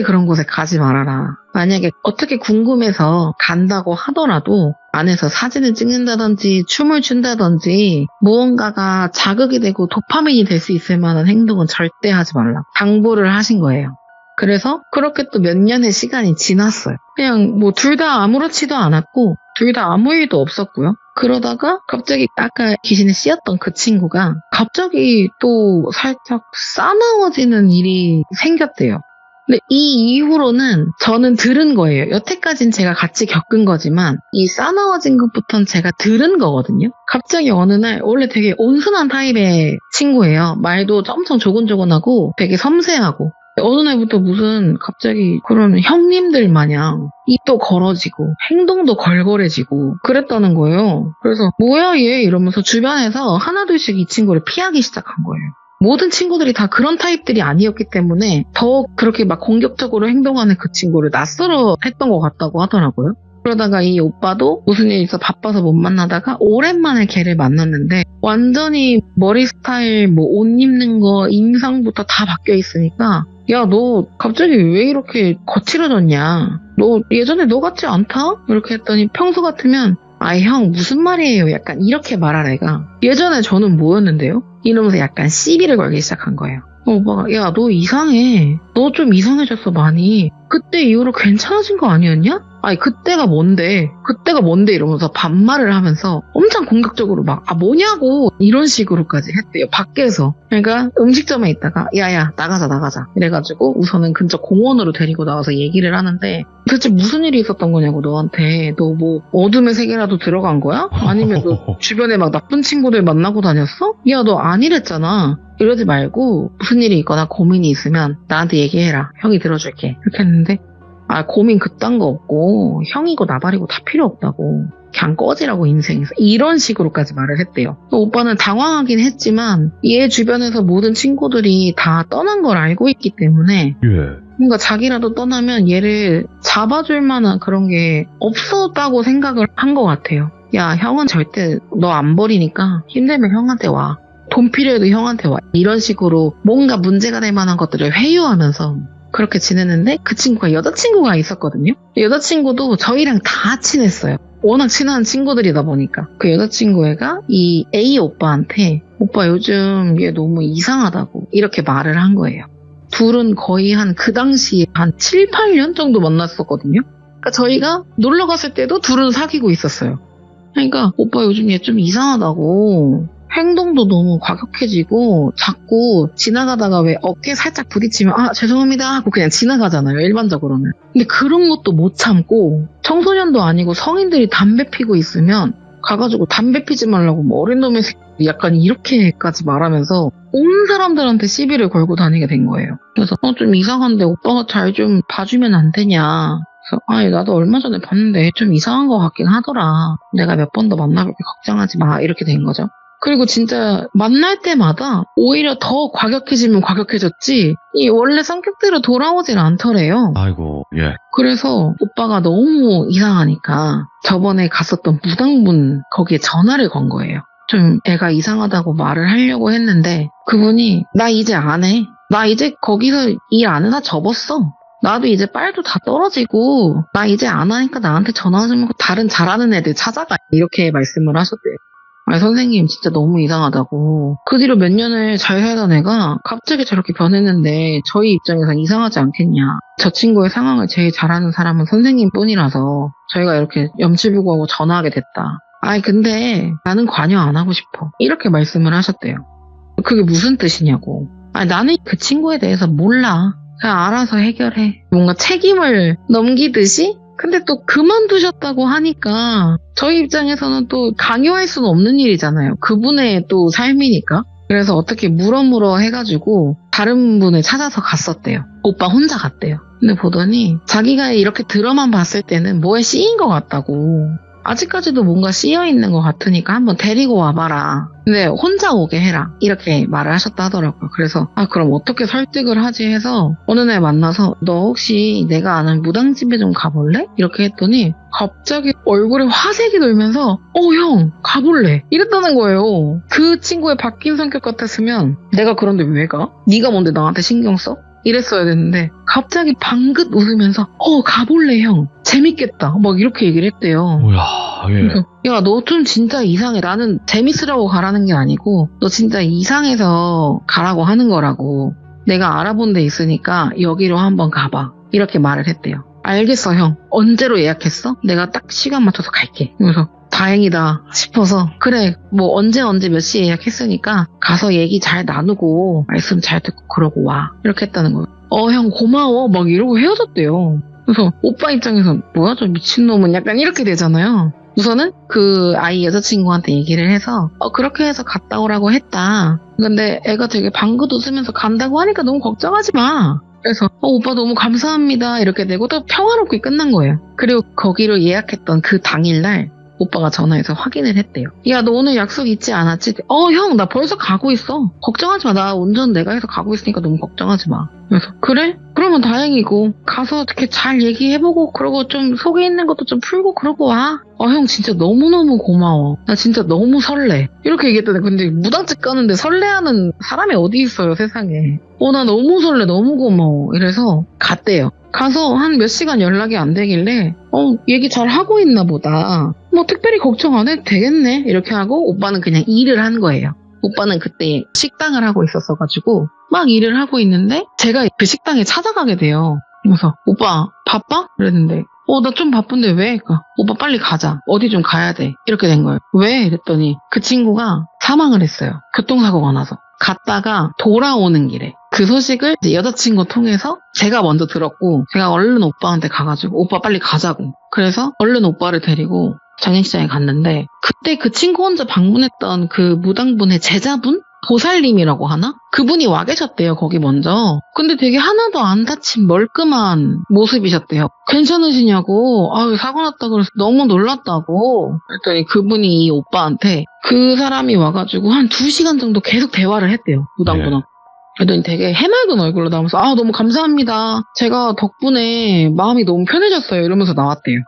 [SPEAKER 2] 그런 곳에 가지 말아라. 만약에 어떻게 궁금해서 간다고 하더라도 안에서 사진을 찍는다든지 춤을 춘다든지 무언가가 자극이 되고 도파민이 될 수 있을 만한 행동은 절대 하지 말라. 당부를 하신 거예요. 그래서 그렇게 또 몇 년의 시간이 지났어요. 그냥 뭐 둘 다 아무렇지도 않았고 둘 다 아무 일도 없었고요. 그러다가 갑자기 아까 귀신에 씌었던 그 친구가 갑자기 또 살짝 싸나워지는 일이 생겼대요. 근데 이 이후로는 저는 들은 거예요. 여태까지는 제가 같이 겪은 거지만 이 싸나워진 것부터는 제가 들은 거거든요. 갑자기 어느 날 원래 되게 온순한 타입의 친구예요. 말도 엄청 조곤조곤하고 되게 섬세하고 어느 날부터 무슨 갑자기 그런 형님들 마냥 입도 걸어지고 행동도 걸걸해지고 그랬다는 거예요. 그래서 뭐야 얘 이러면서 주변에서 하나둘씩 이 친구를 피하기 시작한 거예요. 모든 친구들이 다 그런 타입들이 아니었기 때문에 더 그렇게 막 공격적으로 행동하는 그 친구를 낯설어 했던 것 같다고 하더라고요. 그러다가 이 오빠도 무슨 일이 있어 바빠서 못 만나다가 오랜만에 걔를 만났는데 완전히 머리 스타일, 뭐 옷 입는 거, 인상부터 다 바뀌어 있으니까 야, 너 갑자기 왜 이렇게 거칠어졌냐? 너 예전에 너 같지 않다? 이렇게 했더니 평소 같으면 형 무슨 말이에요? 약간 이렇게 말할 애가 예전에 저는 뭐였는데요? 이러면서 약간 시비를 걸기 시작한 거예요. 오빠가 야, 너 이상해. 너 좀 이상해졌어 많이. 그때 이후로 괜찮아진 거 아니었냐? 그때가 뭔데 이러면서 반말을 하면서 엄청 공격적으로 막 뭐냐고 이런 식으로까지 했대요. 밖에서. 그러니까 음식점에 있다가 야야 나가자 이래가지고 우선은 근처 공원으로 데리고 나와서 얘기를 하는데 도대체 무슨 일이 있었던 거냐고 너한테. 너 뭐 어둠의 세계라도 들어간 거야? 아니면 너 주변에 막 나쁜 친구들 만나고 다녔어? 야, 너 아니랬잖아. 이러지 말고 무슨 일이 있거나 고민이 있으면 나한테 얘기해라. 형이 들어줄게. 이렇게 했는데 고민 그딴 거 없고 형이고 나발이고 다 필요 없다고. 그냥 꺼지라고 인생에서. 이런 식으로까지 말을 했대요. 오빠는 당황하긴 했지만 얘 주변에서 모든 친구들이 다 떠난 걸 알고 있기 때문에 뭔가 자기라도 떠나면 얘를 잡아줄 만한 그런 게 없었다고 생각을 한 것 같아요. 야, 형은 절대 너 안 버리니까 힘들면 형한테 와. 돈 필요해도 형한테 와. 이런 식으로 뭔가 문제가 될 만한 것들을 회유하면서 그렇게 지냈는데 그 친구가 여자친구가 있었거든요. 여자친구도 저희랑 다 친했어요. 워낙 친한 친구들이다 보니까. 그 여자친구 애가 이 A 오빠한테 오빠 요즘 얘 너무 이상하다고 이렇게 말을 한 거예요. 둘은 거의 그 당시에 한 7, 8년 정도 만났었거든요. 그러니까 저희가 놀러 갔을 때도 둘은 사귀고 있었어요. 그러니까 오빠 요즘 얘 좀 이상하다고 행동도 너무 과격해지고 자꾸 지나가다가 왜 어깨 살짝 부딪히면 죄송합니다 하고 그냥 지나가잖아요, 일반적으로는. 근데 그런 것도 못 참고 청소년도 아니고 성인들이 담배 피고 있으면 가가지고 담배 피지 말라고 뭐 어린 놈의 새끼 약간 이렇게까지 말하면서 온 사람들한테 시비를 걸고 다니게 된 거예요. 그래서 좀 이상한데 오빠가 잘 좀 봐주면 안 되냐. 그래서 나도 얼마 전에 봤는데 좀 이상한 것 같긴 하더라. 내가 몇 번 더 만나볼게 걱정하지 마. 이렇게 된 거죠. 그리고 진짜 만날 때마다 오히려 더 과격해지면 과격해졌지 이 원래 성격대로 돌아오질 않더래요.
[SPEAKER 1] 아이고, 예.
[SPEAKER 2] 그래서 오빠가 너무 이상하니까 저번에 갔었던 무당분 거기에 전화를 건 거예요. 좀 애가 이상하다고 말을 하려고 했는데 그분이 나 이제 안 해. 나 이제 거기서 일 안 해다 접었어. 나도 이제 빨도 다 떨어지고 나 이제 안 하니까 나한테 전화 좀 하고 다른 잘하는 애들 찾아가. 이렇게 말씀을 하셨대요. 선생님 진짜 너무 이상하다고. 그 뒤로 몇 년을 잘 살던 애가 갑자기 저렇게 변했는데 저희 입장에선 이상하지 않겠냐. 저 친구의 상황을 제일 잘 아는 사람은 선생님 뿐이라서 저희가 이렇게 염치불구하고 전화하게 됐다. 근데 나는 관여 안 하고 싶어. 이렇게 말씀을 하셨대요. 그게 무슨 뜻이냐고. 나는 그 친구에 대해서 몰라. 그냥 알아서 해결해. 뭔가 책임을 넘기듯이? 근데 또 그만두셨다고 하니까 저희 입장에서는 또 강요할 수는 없는 일이잖아요. 그분의 또 삶이니까. 그래서 어떻게 물어물어 해가지고 다른 분을 찾아서 갔었대요. 오빠 혼자 갔대요. 근데 보더니 자기가 이렇게 들어만 봤을 때는 뭐에 씌인 것 같다고. 아직까지도 뭔가 씌여있는 것 같으니까 한번 데리고 와봐라. 근데 혼자 오게 해라. 이렇게 말을 하셨다 하더라고요. 그래서 그럼 어떻게 설득을 하지 해서 어느 날 만나서 너 혹시 내가 아는 무당집에 좀 가볼래? 이렇게 했더니 갑자기 얼굴에 화색이 돌면서 형 가볼래? 이랬다는 거예요. 그 친구의 바뀐 성격 같았으면 내가 그런데 왜 가? 네가 뭔데 나한테 신경 써? 이랬어야 됐는데 갑자기 방긋 웃으면서 가볼래 형 재밌겠다 막 이렇게 얘기를 했대요.
[SPEAKER 1] 뭐야, 예.
[SPEAKER 2] 그래서 야, 너 좀 진짜 이상해. 나는 재밌으라고 가라는 게 아니고 너 진짜 이상해서 가라고 하는 거라고. 내가 알아본 데 있으니까 여기로 한번 가봐. 이렇게 말을 했대요. 알겠어 형. 언제로 예약했어? 내가 딱 시간 맞춰서 갈게. 그래서 다행이다 싶어서 그래 뭐 언제 몇 시에 예약했으니까 가서 얘기 잘 나누고 말씀 잘 듣고 그러고 와. 이렇게 했다는 거예요. 형 고마워 막 이러고 헤어졌대요. 그래서 오빠 입장에선 뭐야 저 미친놈은 약간 이렇게 되잖아요. 우선은 그 아이 여자친구한테 얘기를 해서 그렇게 해서 갔다 오라고 했다. 근데 애가 되게 방긋 웃으면서 간다고 하니까 너무 걱정하지 마. 그래서 오빠 너무 감사합니다 이렇게 되고 또 평화롭게 끝난 거예요. 그리고 거기로 예약했던 그 당일날 오빠가 전화해서 확인을 했대요. 야, 너 오늘 약속 있지 않았지? 형, 나 벌써 가고 있어. 걱정하지 마. 나 운전 내가 해서 가고 있으니까 너무 걱정하지 마. 그래서 그래? 그러면 다행이고 가서 어떻게 잘 얘기해보고 그러고 좀 속에 있는 것도 좀 풀고 그러고 와. 형 진짜 너무너무 고마워. 나 진짜 너무 설레. 이렇게 얘기했더니 근데 무당집 가는데 설레하는 사람이 어디 있어요 세상에. 나 너무 설레 너무 고마워. 이래서 갔대요. 가서 한 몇 시간 연락이 안 되길래 얘기 잘 하고 있나 보다. 뭐 특별히 걱정 안 해도 되겠네 이렇게 하고 오빠는 그냥 일을 한 거예요. 오빠는 그때 식당을 하고 있었어가지고 막 일을 하고 있는데 제가 그 식당에 찾아가게 돼요. 그래서 오빠 바빠? 그랬는데 나 좀 바쁜데 왜? 오빠 빨리 가자. 어디 좀 가야 돼. 이렇게 된 거예요. 왜? 이랬더니 그 친구가 사망을 했어요. 교통사고가 나서. 갔다가 돌아오는 길에 그 소식을 이제 여자친구 통해서 제가 먼저 들었고 제가 얼른 오빠한테 가가지고 오빠 빨리 가자고. 그래서 얼른 오빠를 데리고 장례식장에 갔는데 그때 그 친구 혼자 방문했던 그 무당분의 제자분? 보살님이라고 하나? 그분이 와 계셨대요, 거기 먼저. 근데 되게 하나도 안 다친 멀끔한 모습이셨대요. 괜찮으시냐고, 아유, 사고 났다 그래서 너무 놀랐다고. 그랬더니 그분이 이 오빠한테 그 사람이 와가지고 한 2시간 정도 계속 대화를 했대요, 무당분하고. 그랬더니 되게 해맑은 얼굴로 나오면서, 아, 너무 감사합니다. 제가 덕분에 마음이 너무 편해졌어요. 이러면서 나왔대요.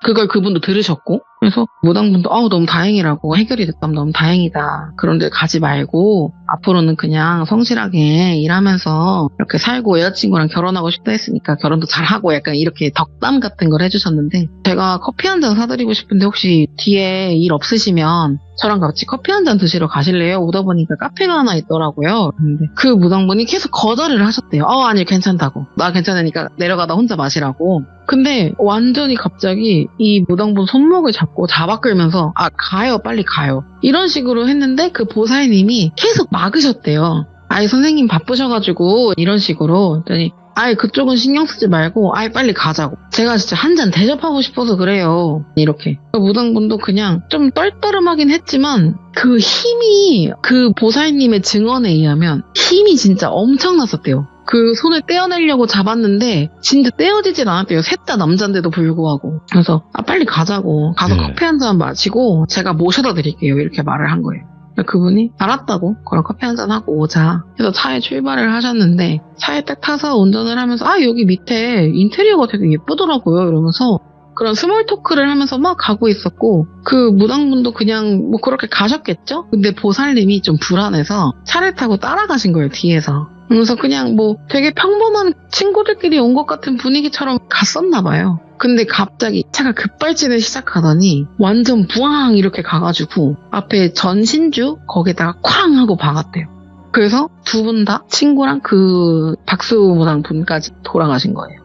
[SPEAKER 2] 그걸 그분도 들으셨고, 그래서 무당분도 너무 다행이라고, 해결이 됐다면 너무 다행이다. 그런 데 가지 말고 앞으로는 그냥 성실하게 일하면서 이렇게 살고 여자친구랑 결혼하고 싶다 했으니까 결혼도 잘하고, 약간 이렇게 덕담 같은 걸 해주셨는데, 제가 커피 한 잔 사드리고 싶은데 혹시 뒤에 일 없으시면 저랑 같이 커피 한 잔 드시러 가실래요? 오다 보니까 카페가 하나 있더라고요. 근데 그 무당분이 계속 거절을 하셨대요. 아니, 괜찮다고. 나 괜찮으니까 내려가다 혼자 마시라고. 근데 완전히 갑자기 이 무당분 손목을 잡고 잡아 끌면서, 가요, 빨리 가요. 이런 식으로 했는데 그 보살님이 계속 막으셨대요. 선생님 바쁘셔가지고, 이런 식으로. 그랬더니 그쪽은 신경 쓰지 말고 빨리 가자고. 제가 진짜 한 잔 대접하고 싶어서 그래요. 이렇게. 무당분도 그냥 좀 떨떠름하긴 했지만 그 힘이, 그 보살님의 증언에 의하면 힘이 진짜 엄청났었대요. 그 손을 떼어내려고 잡았는데 진짜 떼어지진 않았대요. 셋 다 남잔데도 불구하고. 그래서 빨리 가자고. 가서 커피 한 잔 마시고 제가 모셔다 드릴게요. 이렇게 말을 한 거예요. 그분이 알았다고, 그럼 커피 한잔 하고 오자 해서 차에 출발을 하셨는데, 차에 딱 타서 운전을 하면서 여기 밑에 인테리어가 되게 예쁘더라고요 이러면서 그런 스몰 토크를 하면서 막 가고 있었고, 그 무당분도 그냥 뭐 그렇게 가셨겠죠? 근데 보살님이 좀 불안해서 차를 타고 따라가신 거예요, 뒤에서. 그래서 그냥 뭐 되게 평범한 친구들끼리 온 것 같은 분위기처럼 갔었나 봐요. 근데 갑자기 차가 급발진을 시작하더니 완전 부앙 이렇게 가가지고 앞에 전신주 거기다가 쾅 하고 박았대요. 그래서 두 분 다 친구랑 그 박수무당 분까지 돌아가신 거예요.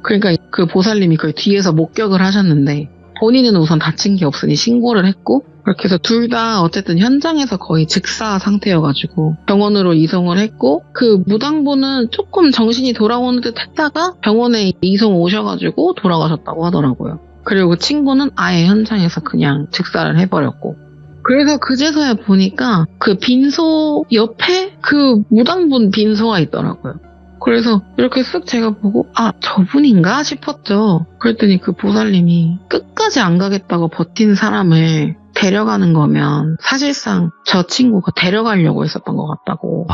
[SPEAKER 2] 그러니까 그 보살님이 그 뒤에서 목격을 하셨는데, 본인은 우선 다친 게 없으니 신고를 했고, 그렇게 해서 둘 다 어쨌든 현장에서 거의 즉사 상태여가지고 병원으로 이송을 했고, 그 무당분은 조금 정신이 돌아오는 듯 했다가 병원에 이송 오셔가지고 돌아가셨다고 하더라고요. 그리고 그 친구는 아예 현장에서 그냥 즉사를 해버렸고, 그래서 그제서야 보니까 그 빈소 옆에 그 무당분 빈소가 있더라고요. 그래서 이렇게 쓱 제가 보고 저분인가 싶었죠. 그랬더니 그 보살님이 끝까지 안 가겠다고 버틴 사람을 데려가는 거면 사실상 저 친구가 데려가려고 했었던 것 같다고.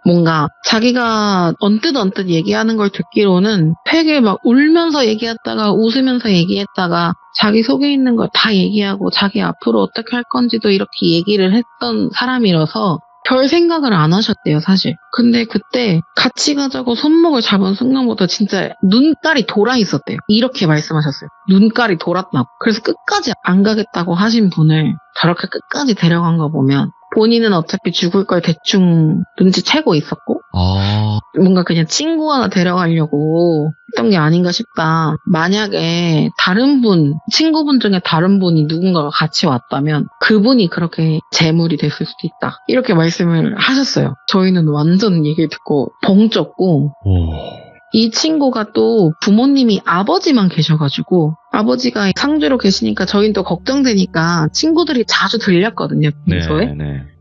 [SPEAKER 2] 뭔가 자기가 언뜻 얘기하는 걸 듣기로는 되게 막 울면서 얘기했다가 웃으면서 얘기했다가 자기 속에 있는 걸 다 얘기하고 자기 앞으로 어떻게 할 건지도 이렇게 얘기를 했던 사람이라서 별 생각을 안 하셨대요, 사실. 근데 그때 같이 가자고 손목을 잡은 순간부터 진짜 눈깔이 돌아 있었대요. 이렇게 말씀하셨어요. 눈깔이 돌았다고. 그래서 끝까지 안 가겠다고 하신 분을 저렇게 끝까지 데려간 거 보면 본인은 어차피 죽을 걸 대충 눈치채고 있었고, 뭔가 그냥 친구 하나 데려가려고 했던 게 아닌가 싶다. 만약에 다른 분, 친구분 중에 다른 분이 누군가가 같이 왔다면 그분이 그렇게 재물이 됐을 수도 있다. 이렇게 말씀을 하셨어요. 저희는 완전 얘기를 듣고 벙 쪘고, 이 친구가 또 부모님이 아버지만 계셔가지고, 아버지가 상주로 계시니까 저희는 또 걱정되니까 친구들이 자주 들렸거든요, 빈소에.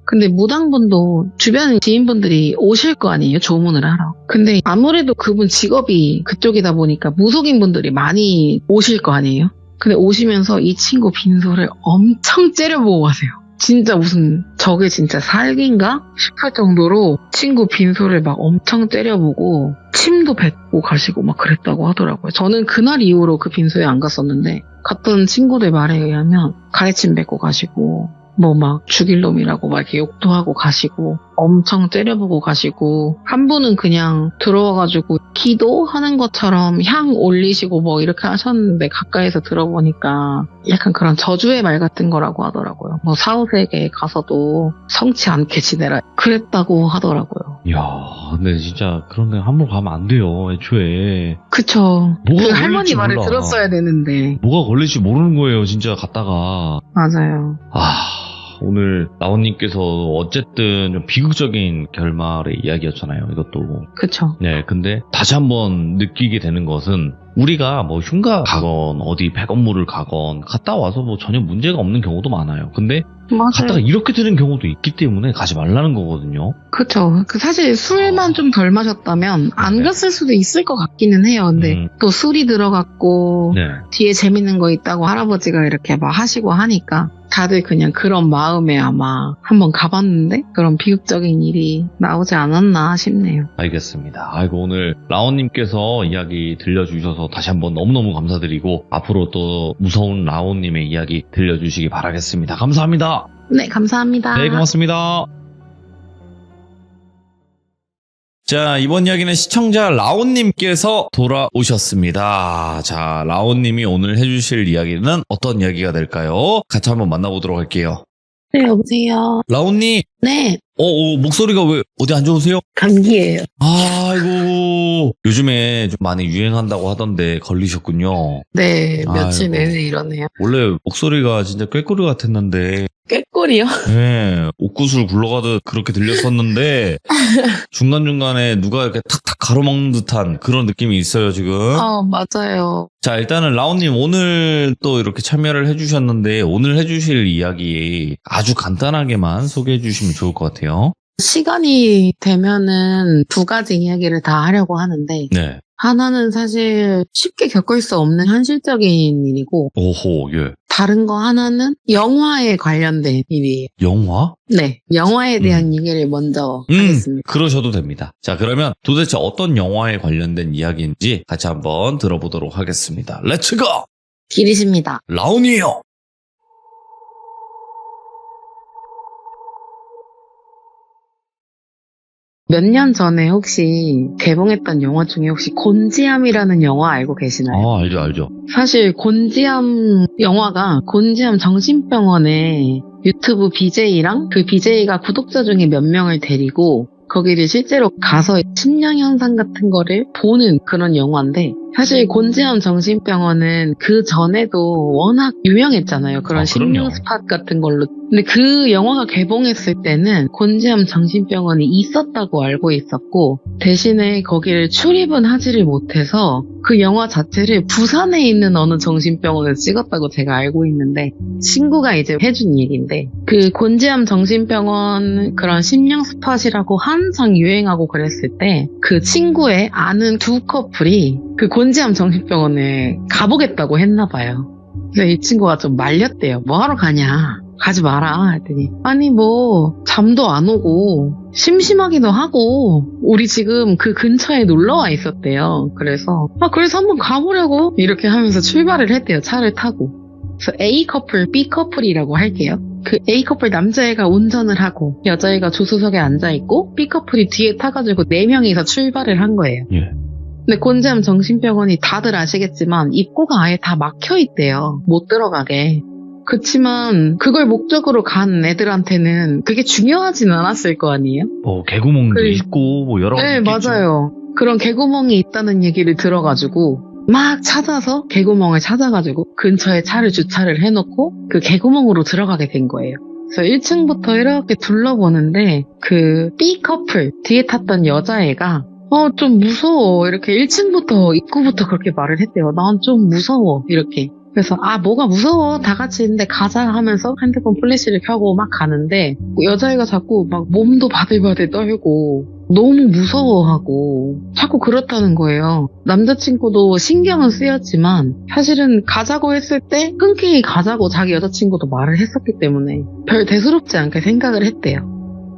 [SPEAKER 2] 근데 무당분도 주변 지인분들이 오실 거 아니에요, 조문을 하러. 근데 아무래도 그분 직업이 그쪽이다 보니까 무속인분들이 많이 오실 거 아니에요. 근데 오시면서 이 친구 빈소를 엄청 째려보고 가세요. 진짜 무슨 저게 진짜 살기인가 싶을 정도로 친구 빈소를 막 엄청 째려보고 침도 뱉고 가시고 막 그랬다고 하더라고요. 저는 그날 이후로 그 빈소에 안 갔었는데, 갔던 친구들 말에 의하면 가래침 뱉고 가시고 뭐 막 죽일 놈이라고 막 이렇게 욕도 하고 가시고 엄청 째려보고 가시고, 한 분은 그냥 들어와가지고 기도하는 것처럼 향 올리시고 뭐 이렇게 하셨는데, 가까이서 들어보니까 약간 그런 저주의 말 같은 거라고 하더라고요. 뭐 사후세계에 가서도 성치 않게 지내라 그랬다고 하더라고요.
[SPEAKER 1] 이야, 근데 진짜 그런 데 함부로 가면 안 돼요, 애초에.
[SPEAKER 2] 그쵸. 그 할머니 말을
[SPEAKER 1] 몰라.
[SPEAKER 2] 들었어야 되는데.
[SPEAKER 1] 뭐가 걸릴지 모르는 거예요, 진짜 갔다가.
[SPEAKER 2] 맞아요.
[SPEAKER 1] 오늘 라온님께서 어쨌든 좀 비극적인 결말의 이야기였잖아요, 이것도.
[SPEAKER 2] 그쵸.
[SPEAKER 1] 네, 근데 다시 한번 느끼게 되는 것은, 우리가 뭐 흉가 가건 어디 백업무를 가건 갔다 와서 뭐 전혀 문제가 없는 경우도 많아요. 근데 갔다가
[SPEAKER 2] 맞아요.
[SPEAKER 1] 이렇게 되는 경우도 있기 때문에 가지 말라는 거거든요.
[SPEAKER 2] 그쵸. 사실 술만 좀 덜 마셨다면 안
[SPEAKER 1] 네.
[SPEAKER 2] 갔을 수도 있을 것 같기는 해요. 근데 또 술이 들어갔고
[SPEAKER 1] 네.
[SPEAKER 2] 뒤에 재밌는 거 있다고 할아버지가 이렇게 막 하시고 하니까 다들 그냥 그런 마음에 아마 한번 가봤는데 그런 비극적인 일이 나오지 않았나 싶네요.
[SPEAKER 1] 알겠습니다. 아이고, 오늘 라온님께서 이야기 들려주셔서 다시 한번 너무너무 감사드리고 앞으로 또 무서운 라온님의 이야기 들려주시기 바라겠습니다. 감사합니다.
[SPEAKER 2] 네, 감사합니다.
[SPEAKER 1] 네, 고맙습니다. 자, 이번 이야기는 시청자 라온님께서 돌아오셨습니다. 자, 라온님이 오늘 해주실 이야기는 어떤 이야기가 될까요? 같이 한번 만나보도록 할게요.
[SPEAKER 2] 네, 여보세요.
[SPEAKER 1] 라온님,
[SPEAKER 2] 네,
[SPEAKER 1] 목소리가 왜 어디 안 좋으세요?
[SPEAKER 2] 감기예요.
[SPEAKER 1] 아이고, 요즘에 좀 많이 유행한다고 하던데 걸리셨군요.
[SPEAKER 2] 네, 며칠
[SPEAKER 1] 아이고.
[SPEAKER 2] 내내 이러네요.
[SPEAKER 1] 원래 목소리가 진짜 꾀꼬리 같았는데,
[SPEAKER 2] 꾀꼬리요?
[SPEAKER 1] 네, 옥구슬 굴러가듯 그렇게 들렸었는데, 중간중간에 누가 이렇게 탁탁 가로막는 듯한 그런 느낌이 있어요, 지금.
[SPEAKER 2] 맞아요.
[SPEAKER 1] 자, 일단은 라온님 오늘 또 이렇게 참여를 해주셨는데, 오늘 해주실 이야기 아주 간단하게만 소개해 주시면 좋을 것 같아요.
[SPEAKER 2] 시간이 되면은 두 가지 이야기를 다 하려고 하는데,
[SPEAKER 1] 네.
[SPEAKER 2] 하나는 사실 쉽게 겪을 수 없는 현실적인 일이고,
[SPEAKER 1] 오호, 예.
[SPEAKER 2] 다른 거 하나는 영화에 관련된 일이에요.
[SPEAKER 1] 영화?
[SPEAKER 2] 네, 영화에 대한 얘기를 먼저 하겠습니다.
[SPEAKER 1] 그러셔도 됩니다. 자, 그러면 도대체 어떤 영화에 관련된 이야기인지 같이 한번 들어보도록 하겠습니다. 렛츠고!
[SPEAKER 2] 길이십니다.
[SPEAKER 1] 라온이에요!
[SPEAKER 2] 몇 년 전에 혹시 개봉했던 영화 중에 혹시 곤지암이라는 영화 알고 계시나요?
[SPEAKER 1] 알죠, 알죠.
[SPEAKER 2] 사실 곤지암 영화가 곤지암 정신병원에 유튜브 BJ랑 그 BJ가 구독자 중에 몇 명을 데리고 거기를 실제로 가서 심령 현상 같은 거를 보는 그런 영화인데, 사실 곤지암 정신병원은 그 전에도 워낙 유명했잖아요. 그런
[SPEAKER 1] 그럼요.
[SPEAKER 2] 심령 스팟 같은 걸로. 근데 그 영화가 개봉했을 때는 곤지암 정신병원이 있었다고 알고 있었고, 대신에 거기를 출입은 하지를 못해서 그 영화 자체를 부산에 있는 어느 정신병원에서 찍었다고 제가 알고 있는데, 친구가 이제 해준 얘기인데, 그 곤지암 정신병원 그런 심령 스팟이라고 한창 유행하고 그랬을 때 그 친구의 아는 두 커플이 그 곤지암 정신병원에 가보겠다고 했나 봐요. 그래서 이 친구가 좀 말렸대요. 뭐 하러 가냐? 가지 마라 했더니, 아니 뭐 잠도 안 오고 심심하기도 하고 우리 지금 그 근처에 놀러와 있었대요. 그래서 한번 가보려고 이렇게 하면서 출발을 했대요. 차를 타고. 그래서 A 커플, B 커플이라고 할게요. 그 A 커플 남자애가 운전을 하고 여자애가 조수석에 앉아있고 B 커플이 뒤에 타가지고 4명이서 출발을 한 거예요.
[SPEAKER 1] 예.
[SPEAKER 2] 근데 곤지암 정신병원이 다들 아시겠지만 입구가 아예 다 막혀있대요. 못 들어가게. 그치만 그걸 목적으로 간 애들한테는 그게 중요하진 않았을 거 아니에요?
[SPEAKER 1] 개구멍도 있고, 여러 가지
[SPEAKER 2] 네,
[SPEAKER 1] 있겠죠.
[SPEAKER 2] 맞아요. 그런 개구멍이 있다는 얘기를 들어가지고 막 찾아서 개구멍을 찾아가지고 근처에 차를 주차를 해놓고 그 개구멍으로 들어가게 된 거예요. 그래서 1층부터 이렇게 둘러보는데 그 B 커플 뒤에 탔던 여자애가 좀 무서워 이렇게 1층부터 입구부터 그렇게 말을 했대요. 난 좀 무서워 이렇게. 그래서 뭐가 무서워 다 같이 있는데 가자 하면서 핸드폰 플래시를 켜고 막 가는데 여자애가 자꾸 막 몸도 바들바들 떨고 너무 무서워하고 자꾸 그렇다는 거예요. 남자친구도 신경은 쓰였지만 사실은 가자고 했을 때 흔쾌히 가자고 자기 여자친구도 말을 했었기 때문에 별 대수롭지 않게 생각을 했대요.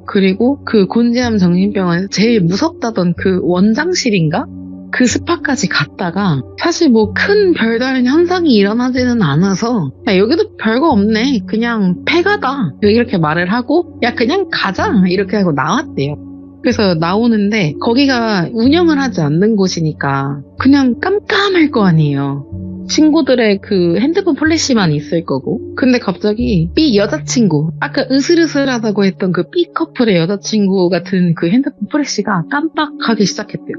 [SPEAKER 2] 그리고 그 곤지암 정신병원에서 제일 무섭다던 그 원장실인가? 그 스파까지 갔다가 사실 뭐 큰 별다른 현상이 일어나지는 않아서 야, 여기도 별거 없네 그냥 폐가다 이렇게 말을 하고 야 그냥 가자 이렇게 하고 나왔대요. 그래서 나오는데 거기가 운영을 하지 않는 곳이니까 그냥 깜깜할 거 아니에요. 친구들의 그 핸드폰 플래시만 있을 거고. 근데 갑자기 B 여자친구, 아까 으슬으슬하다고 했던 그 B 커플의 여자친구 같은 그 핸드폰 플래시가 깜빡하기 시작했대요.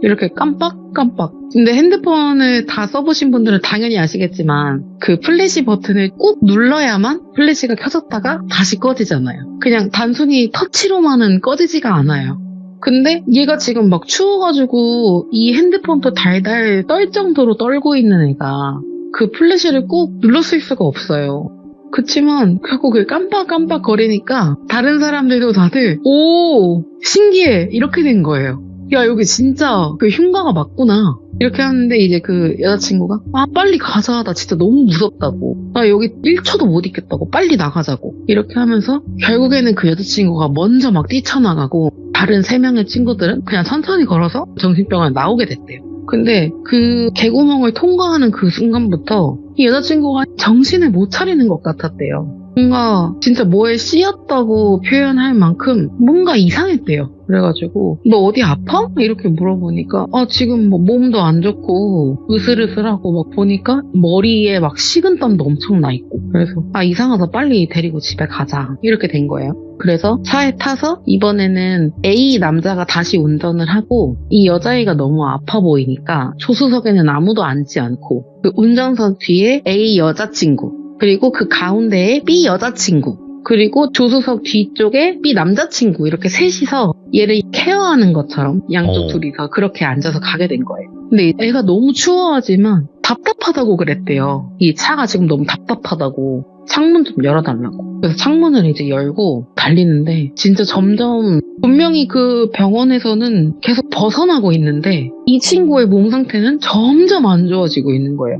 [SPEAKER 2] 이렇게 깜빡깜빡. 근데 핸드폰을 다 써보신 분들은 당연히 아시겠지만 그 플래시 버튼을 꾹 눌러야만 플래시가 켜졌다가 다시 꺼지잖아요. 그냥 단순히 터치로만은 꺼지지가 않아요. 근데 얘가 지금 막 추워가지고 이 핸드폰도 달달 떨 정도로 떨고 있는 애가 그 플래시를 꾹 눌렀을 수가 없어요. 그치만 자꾸 그게 깜빡깜빡 거리니까 다른 사람들도 다들 오 신기해 이렇게 된 거예요. 야 여기 진짜 그 흉가가 맞구나 이렇게 하는데 이제 그 여자친구가 아 빨리 가자 나 진짜 너무 무섭다고 나 여기 1초도 못 있겠다고 빨리 나가자고 이렇게 하면서 결국에는 그 여자친구가 먼저 막 뛰쳐나가고 다른 3명의 친구들은 그냥 천천히 걸어서 정신병원에 나오게 됐대요. 근데 그 개구멍을 통과하는 그 순간부터 이 여자친구가 정신을 못 차리는 것 같았대요. 뭔가 진짜 뭐에 씌였다고 표현할 만큼 뭔가 이상했대요. 그래가지고 너 어디 아파? 이렇게 물어보니까 아 지금 뭐 몸도 안 좋고 으슬으슬하고 막 보니까 머리에 막 식은땀도 엄청 나 있고 그래서 아 이상하다 빨리 데리고 집에 가자 이렇게 된 거예요. 그래서 차에 타서 이번에는 A 남자가 다시 운전을 하고 이 여자애가 너무 아파 보이니까 조수석에는 아무도 앉지 않고 그 운전석 뒤에 A 여자친구 그리고 그 가운데에 B 여자친구 그리고 조수석 뒤쪽에 B 남자친구 이렇게 셋이서 얘를 케어하는 것처럼 양쪽 둘이서 그렇게 앉아서 가게 된 거예요. 근데 애가 너무 추워하지만 답답하다고 그랬대요. 이 차가 지금 너무 답답하다고 창문 좀 열어달라고. 그래서 창문을 이제 열고 달리는데 진짜 점점 분명히 그 병원에서는 계속 벗어나고 있는데 이 친구의 몸 상태는 점점 안 좋아지고 있는 거예요.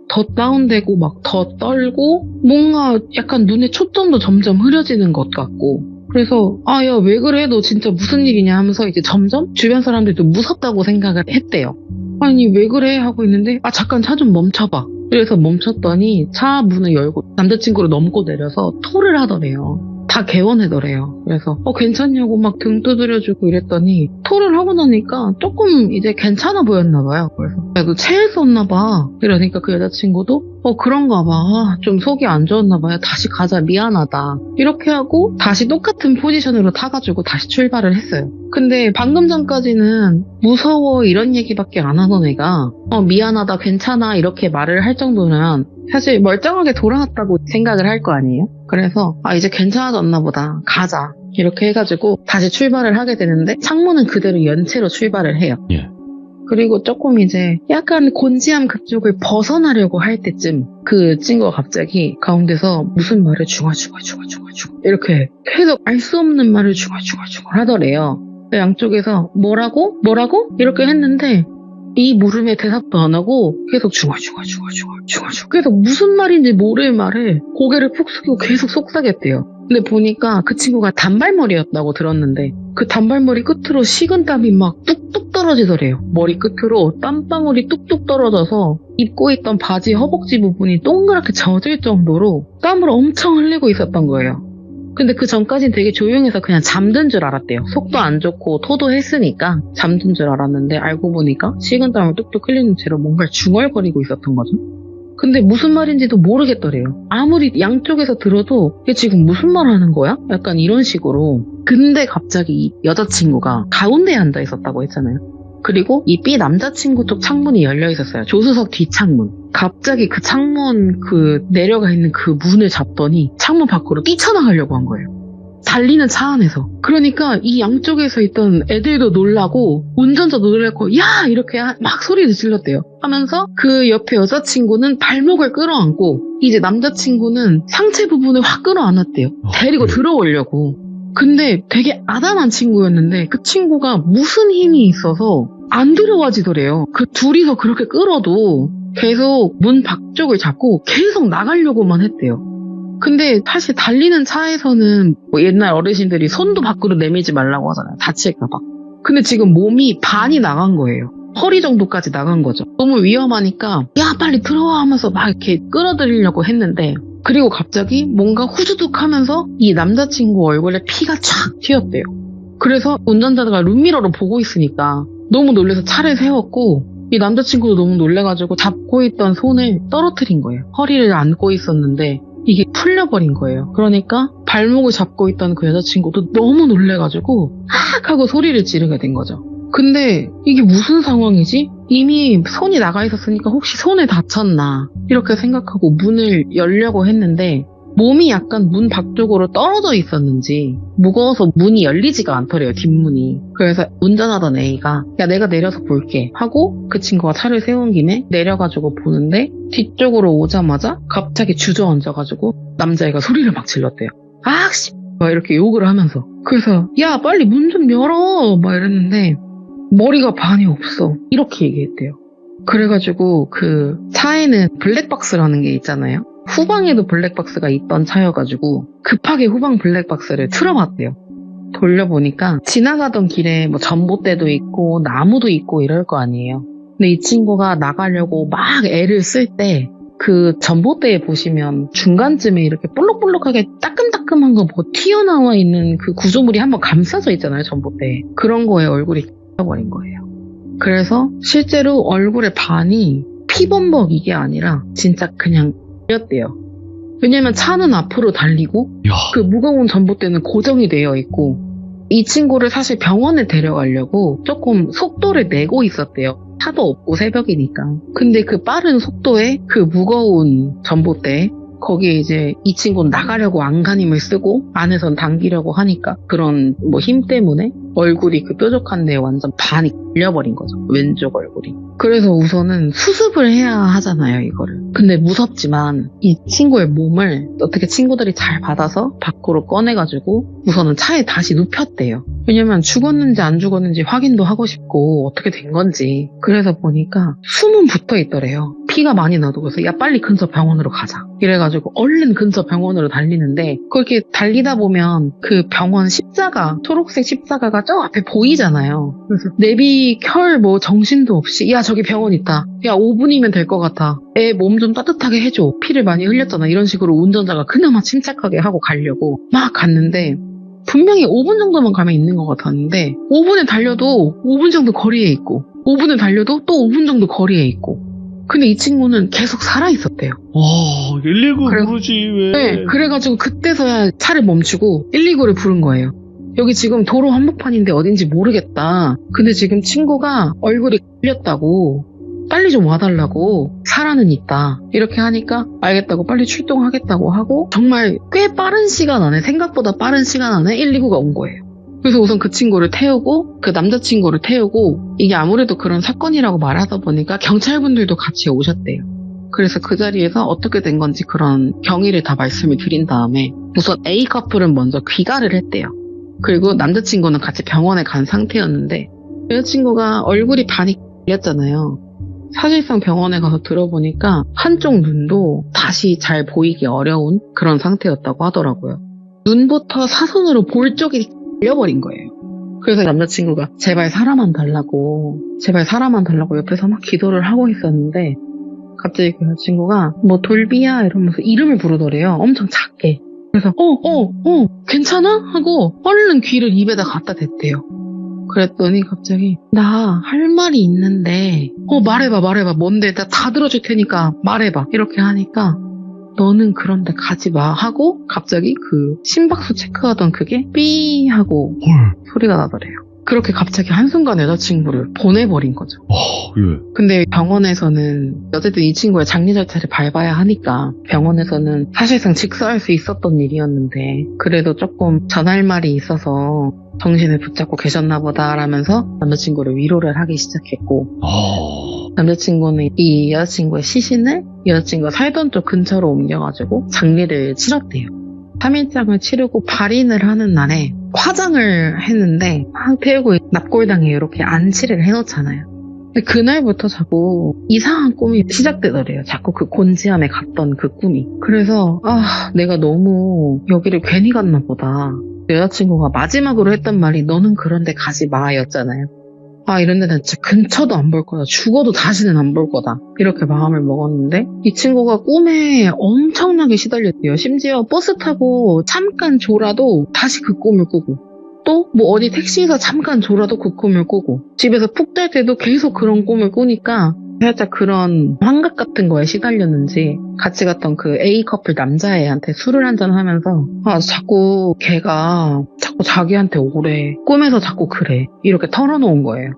[SPEAKER 2] 더 다운되고 막 더 떨고 뭔가 약간 눈에 초점도 점점 흐려지는 것 같고 그래서 아 야 왜 그래 너 진짜 무슨 일이냐 하면서 이제 점점 주변 사람들도 무섭다고 생각을 했대요. 아니 왜 그래 하고 있는데 아 잠깐 차 좀 멈춰봐. 그래서 멈췄더니 차 문을 열고 남자친구를 넘고 내려서 토를 하더래요. 다 개원해더래요. 그래서 괜찮냐고 막 등 두드려주고 이랬더니 토를 하고 나니까 조금 이제 괜찮아 보였나 봐요. 그래서 야 너 체했었나 봐. 이러니까 그 여자친구도 그런가 봐. 좀 속이 안 좋았나 봐요. 다시 가자. 미안하다. 이렇게 하고 다시 똑같은 포지션으로 타가지고 다시 출발을 했어요. 근데 방금 전까지는 무서워 이런 얘기밖에 안 하던 애가 미안하다 괜찮아 이렇게 말을 할 정도면 사실 멀쩡하게 돌아왔다고 생각을 할 거 아니에요? 그래서 이제 괜찮아졌나 보다. 가자. 이렇게 해가지고 다시 출발을 하게 되는데 창문은 그대로 연체로 출발을 해요.
[SPEAKER 1] 예.
[SPEAKER 2] 그리고 조금 이제 약간 곤지암 그쪽을 벗어나려고 할 때쯤 그 친구가 갑자기 가운데서 무슨 말을 중얼중얼 이렇게 계속 알 수 없는 말을 중얼중얼 하더래요. 양쪽에서 뭐라고? 이렇게 했는데 이 물음에 대답도 안 하고 계속 중얼중얼 계속 무슨 말인지 모를 말을 고개를 푹 숙이고 계속 속삭였대요. 근데 보니까 그 친구가 단발머리였다고 들었는데 그 단발머리 끝으로 식은땀이 막 뚝뚝 떨어지더래요. 머리 끝으로 땀방울이 뚝뚝 떨어져서 입고 있던 바지 허벅지 부분이 동그랗게 젖을 정도로 땀을 엄청 흘리고 있었던 거예요. 근데 그 전까진 되게 조용해서 그냥 잠든 줄 알았대요. 속도 안 좋고 토도 했으니까 잠든 줄 알았는데 알고 보니까 식은땀을 뚝뚝 흘리는 채로 뭔가 중얼거리고 있었던 거죠. 근데 무슨 말인지도 모르겠더래요. 아무리 양쪽에서 들어도 얘 지금 무슨 말 하는 거야? 약간 이런 식으로. 근데 갑자기 이 여자친구가 가운데에 앉아 있었다고 했잖아요. 그리고 이 B 남자친구 쪽 창문이 열려 있었어요. 조수석 뒷창문. 갑자기 그 창문 내려가 있는 그 문을 잡더니 창문 밖으로 뛰쳐나가려고 한 거예요. 달리는 차 안에서. 그러니까 이 양쪽에서 있던 애들도 놀라고 운전자도 놀랐고 야! 이렇게 막 소리를 질렀대요. 하면서 그 옆에 여자친구는 발목을 끌어안고 이제 남자친구는 상체 부분을 확 끌어안았대요. 데리고 들어오려고. 근데 되게 아담한 친구였는데 그 친구가 무슨 힘이 있어서 안 들어와지더래요. 그 둘이서 그렇게 끌어도 계속 문 밖쪽을 잡고 계속 나가려고만 했대요. 근데 사실 달리는 차에서는 옛날 어르신들이 손도 밖으로 내밀지 말라고 하잖아요. 다칠까봐. 근데 지금 몸이 반이 나간 거예요. 허리 정도까지 나간 거죠. 너무 위험하니까 야 빨리 들어와 하면서 막 이렇게 끌어들이려고 했는데 그리고 갑자기 뭔가 후두둑 하면서 이 남자친구 얼굴에 피가 촥 튀었대요. 그래서 운전자가 룸미러로 보고 있으니까 너무 놀라서 차를 세웠고 이 남자친구도 너무 놀래가지고 잡고 있던 손을 떨어뜨린 거예요. 허리를 안고 있었는데 이게 풀려버린 거예요. 그러니까 발목을 잡고 있던 그 여자친구도 너무 놀래가지고 악 하고 소리를 지르게 된 거죠. 근데 이게 무슨 상황이지? 이미 손이 나가 있었으니까 혹시 손에 다쳤나 이렇게 생각하고 문을 열려고 했는데 몸이 약간 문 밖쪽으로 떨어져 있었는지 무거워서 문이 열리지가 않더래요, 뒷문이. 그래서 운전하던 A가 야 내가 내려서 볼게 하고 그 친구가 차를 세운 김에 내려가지고 보는데 뒤쪽으로 오자마자 갑자기 주저앉아가지고 남자애가 소리를 막 질렀대요. 아씨 막 이렇게 욕을 하면서. 그래서 야 빨리 문 좀 열어 막 이랬는데 머리가 반이 없어 이렇게 얘기했대요. 그래가지고 그 차에는 블랙박스라는 게 있잖아요. 후방에도 블랙박스가 있던 차여가지고 급하게 후방 블랙박스를 틀어봤대요. 돌려보니까 지나가던 길에 뭐 전봇대도 있고 나무도 있고 이럴 거 아니에요. 근데 이 친구가 나가려고 막 애를 쓸 때 그 전봇대에 보시면 중간쯤에 이렇게 볼록볼록하게 따끔따끔한 거 뭐 튀어나와 있는 그 구조물이 한번 감싸져 있잖아요, 전봇대에. 그런 거에 얼굴이 버린 거예요. 그래서 실제로 얼굴의 반이 피범벅 이게 아니라 진짜 그냥 였대요. 왜냐면 차는 앞으로 달리고
[SPEAKER 1] 야.
[SPEAKER 2] 그 무거운 전봇대는 고정이 되어 있고 이 친구를 사실 병원에 데려가려고 조금 속도를 내고 있었대요. 차도 없고 새벽이니까. 근데 그 빠른 속도에 그 무거운 전봇대 거기에 이제 이 친구는 나가려고 안간힘을 쓰고 안에선 당기려고 하니까 그런 뭐 힘 때문에 얼굴이 그 뾰족한 데에 완전 반이 걸려버린 거죠. 왼쪽 얼굴이. 그래서 우선은 수습을 해야 하잖아요, 이거를. 근데 무섭지만 이 친구의 몸을 어떻게 친구들이 잘 받아서 밖으로 꺼내가지고 우선은 차에 다시 눕혔대요. 왜냐면 죽었는지 안 죽었는지 확인도 하고 싶고 어떻게 된 건지. 그래서 보니까 숨은 붙어 있더래요. 피가 많이 나도. 그래서 야 빨리 근처 병원으로 가자. 이래가지고 얼른 근처 병원으로 달리는데 그렇게 달리다 보면 그 병원 십자가, 초록색 십자가가 저 앞에 보이잖아요. 그래서 내비 켤 뭐 정신도 없이 야 저기 병원 있다. 야 5분이면 될 것 같아. 애 몸 좀 따뜻하게 해줘. 피를 많이 흘렸잖아. 이런 식으로 운전자가 그나마 침착하게 하고 가려고 막 갔는데 분명히 5분 정도만 가면 있는 것 같았는데 5분에 달려도 5분 정도 거리에 있고 5분을 달려도 또 5분 정도 거리에 있고 근데 이 친구는 계속 살아있었대요.
[SPEAKER 1] 119
[SPEAKER 2] 그래-
[SPEAKER 1] 부르지 왜?
[SPEAKER 2] 네, 그래가지고 그때서야 차를 멈추고 119를 부른 거예요. 여기 지금 도로 한복판인데 어딘지 모르겠다. 근데 지금 친구가 얼굴이 걸렸다고 빨리 좀 와달라고 사라는 있다. 이렇게 하니까 알겠다고 빨리 출동하겠다고 하고 정말 꽤 빠른 시간 안에 생각보다 빠른 시간 안에 119가 온 거예요. 그래서 우선 그 친구를 태우고 그 남자친구를 태우고 이게 아무래도 그런 사건이라고 말하다 보니까 경찰분들도 같이 오셨대요. 그래서 그 자리에서 어떻게 된 건지 그런 경위를 다 말씀을 드린 다음에 우선 A 커플은 먼저 귀가를 했대요. 그리고 남자친구는 같이 병원에 간 상태였는데 여자친구가 얼굴이 반이 걸렸잖아요. 사실상 병원에 가서 들어보니까 한쪽 눈도 다시 잘 보이기 어려운 그런 상태였다고 하더라고요. 눈부터 사선으로 볼 쪽이 걸려버린 거예요. 그래서 남자친구가 제발 사람만 달라고 옆에서 막 기도를 하고 있었는데 갑자기 그 여자친구가 뭐 돌비야 이러면서 이름을 부르더래요. 엄청 작게. 그래서 괜찮아? 하고 얼른 귀를 입에다 갖다 댔대요. 그랬더니 갑자기 나 할 말이 있는데 말해봐 뭔데 나 다 들어줄 테니까 말해봐 이렇게 하니까 너는 그런 데 가지 마 하고 갑자기 그 심박수 체크하던 그게 삐 하고 소리가 나더래요. 그렇게 갑자기 한순간 여자친구를 보내버린 거죠.
[SPEAKER 1] 예.
[SPEAKER 2] 근데 병원에서는 어쨌든 이 친구의 장례 절차를 밟아야 하니까 병원에서는 사실상 직사할 수 있었던 일이었는데 그래도 조금 전할 말이 있어서 정신을 붙잡고 계셨나 보다 라면서 남자친구를 위로를 하기 시작했고 남자친구는 이 여자친구의 시신을 여자친구가 살던 쪽 근처로 옮겨가지고 장례를 치렀대요. 3일장을 치르고 발인을 하는 날에 화장을 했는데 막 태우고 납골당에 이렇게 안치를 해놓잖아요. 근데 그날부터 자꾸 이상한 꿈이 시작되더래요. 자꾸 그 곤지암에 갔던 그 꿈이. 그래서 내가 너무 여기를 괜히 갔나 보다. 여자친구가 마지막으로 했던 말이 너는 그런 데 가지 마 였잖아요. 이런데 난 진짜 근처도 안 볼 거다. 죽어도 다시는 안 볼 거다. 이렇게 마음을 먹었는데 이 친구가 꿈에 엄청나게 시달렸대요. 심지어 버스 타고 잠깐 졸아도 다시 그 꿈을 꾸고 또 뭐 어디 택시에서 잠깐 졸아도 그 꿈을 꾸고 집에서 푹 잘 때도 계속 그런 꿈을 꾸니까 살짝 그런 환각 같은 거에 시달렸는지 같이 갔던 그 A 커플 남자애한테 술을 한잔 하면서 자꾸 걔가 자꾸 자기한테 오래 꿈에서 자꾸 그래 이렇게 털어놓은 거예요.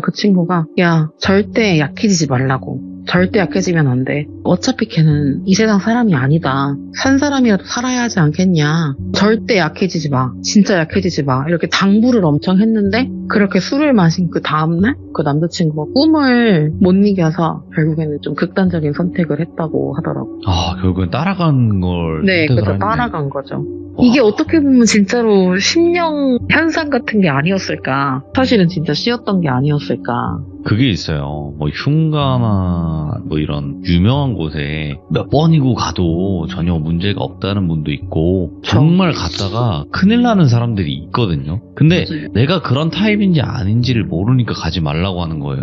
[SPEAKER 2] 그 친구가 야 절대 약해지지 말라고 절대 약해지면 안 돼. 어차피 걔는 이 세상 사람이 아니다. 산 사람이라도 살아야 하지 않겠냐. 절대 약해지지 마. 진짜 약해지지 마. 이렇게 당부를 엄청 했는데 그렇게 술을 마신 그 다음날 그 남자친구가 꿈을 못 이겨서 결국에는 좀 극단적인 선택을 했다고 하더라고.
[SPEAKER 1] 아, 결국엔 따라간 걸.
[SPEAKER 2] 네,
[SPEAKER 1] 선택을
[SPEAKER 2] 그래서
[SPEAKER 1] 했네.
[SPEAKER 2] 따라간 거죠.
[SPEAKER 1] 와.
[SPEAKER 2] 이게 어떻게 보면 진짜로 심령 현상 같은 게 아니었을까. 사실은 진짜 씌었던 게 아니었을까.
[SPEAKER 1] 그게 있어요. 뭐 흉가나 뭐 이런 유명한 곳에 몇 번이고 가도 전혀 문제가 없다는 분도 있고 정말 갔다가 큰일 나는 사람들이 있거든요. 근데
[SPEAKER 2] 맞아요.
[SPEAKER 1] 내가 그런 타입인지 아닌지를 모르니까 가지 말라고 하는 거예요.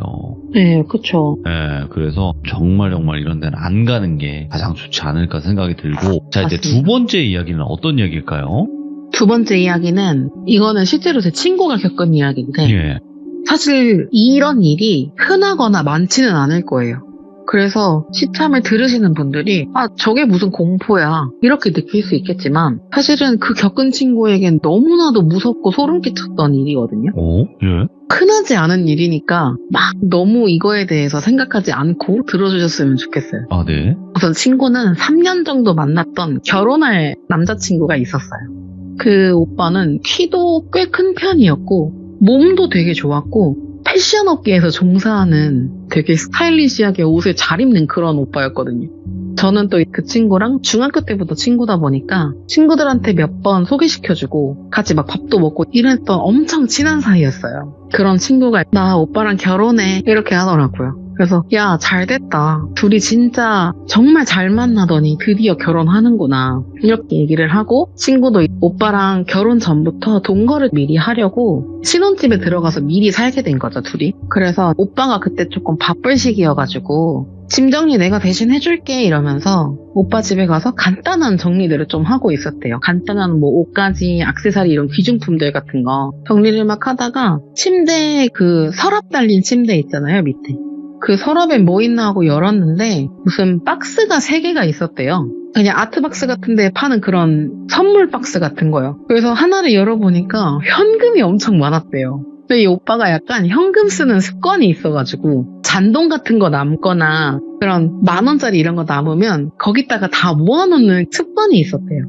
[SPEAKER 2] 네, 그쵸.
[SPEAKER 1] 네, 그래서 정말 이런 데는 안 가는 게 가장 좋지 않을까 생각이 들고. 자, 이제
[SPEAKER 2] 맞습니다.
[SPEAKER 1] 두 번째 이야기는 어떤 이야기일까요?
[SPEAKER 2] 두 번째 이야기는 이거는 실제로 제 친구가 겪은 이야기인데
[SPEAKER 1] 예.
[SPEAKER 2] 사실 이런 일이 흔하거나 많지는 않을 거예요. 그래서 시참을 들으시는 분들이 아 저게 무슨 공포야 이렇게 느낄 수 있겠지만 사실은 그 겪은 친구에겐 너무나도 무섭고 소름 끼쳤던 일이거든요.
[SPEAKER 1] 오? 예.
[SPEAKER 2] 흔하지 않은 일이니까 막 너무 이거에 대해서 생각하지 않고 들어주셨으면 좋겠어요.
[SPEAKER 1] 아, 네.
[SPEAKER 2] 우선 친구는 3년 정도 만났던 결혼할 남자친구가 있었어요. 그 오빠는 키도 꽤 큰 편이었고 몸도 되게 좋았고 패션 업계에서 종사하는 되게 스타일리시하게 옷을 잘 입는 그런 오빠였거든요. 저는 또 그 친구랑 중학교 때부터 친구다 보니까 친구들한테 몇 번 소개시켜주고 같이 막 밥도 먹고 이랬던 엄청 친한 사이였어요. 그런 친구가 나 오빠랑 결혼해 이렇게 하더라고요. 그래서 야 잘됐다. 둘이 진짜 정말 잘 만나더니 드디어 결혼하는구나. 이렇게 얘기를 하고 친구도 오빠랑 결혼 전부터 동거를 미리 하려고 신혼집에 들어가서 미리 살게 된 거죠, 둘이. 그래서 오빠가 그때 조금 바쁠 시기여가지고 짐 정리 내가 대신 해줄게 이러면서 오빠 집에 가서 간단한 정리들을 좀 하고 있었대요. 간단한 뭐 옷가지, 액세서리 이런 귀중품들 같은 거 정리를 막 하다가 침대에 그 서랍 달린 침대 있잖아요, 밑에. 그 서랍에 뭐 있나 하고 열었는데 무슨 박스가 3개가 있었대요. 그냥 아트박스 같은 데 파는 그런 선물 박스 같은 거요. 그래서 하나를 열어보니까 현금이 엄청 많았대요. 근데 이 오빠가 약간 현금 쓰는 습관이 있어가지고 잔돈 같은 거 남거나 그런 10,000원짜리 이런 거 남으면 거기다가 다 모아놓는 습관이 있었대요.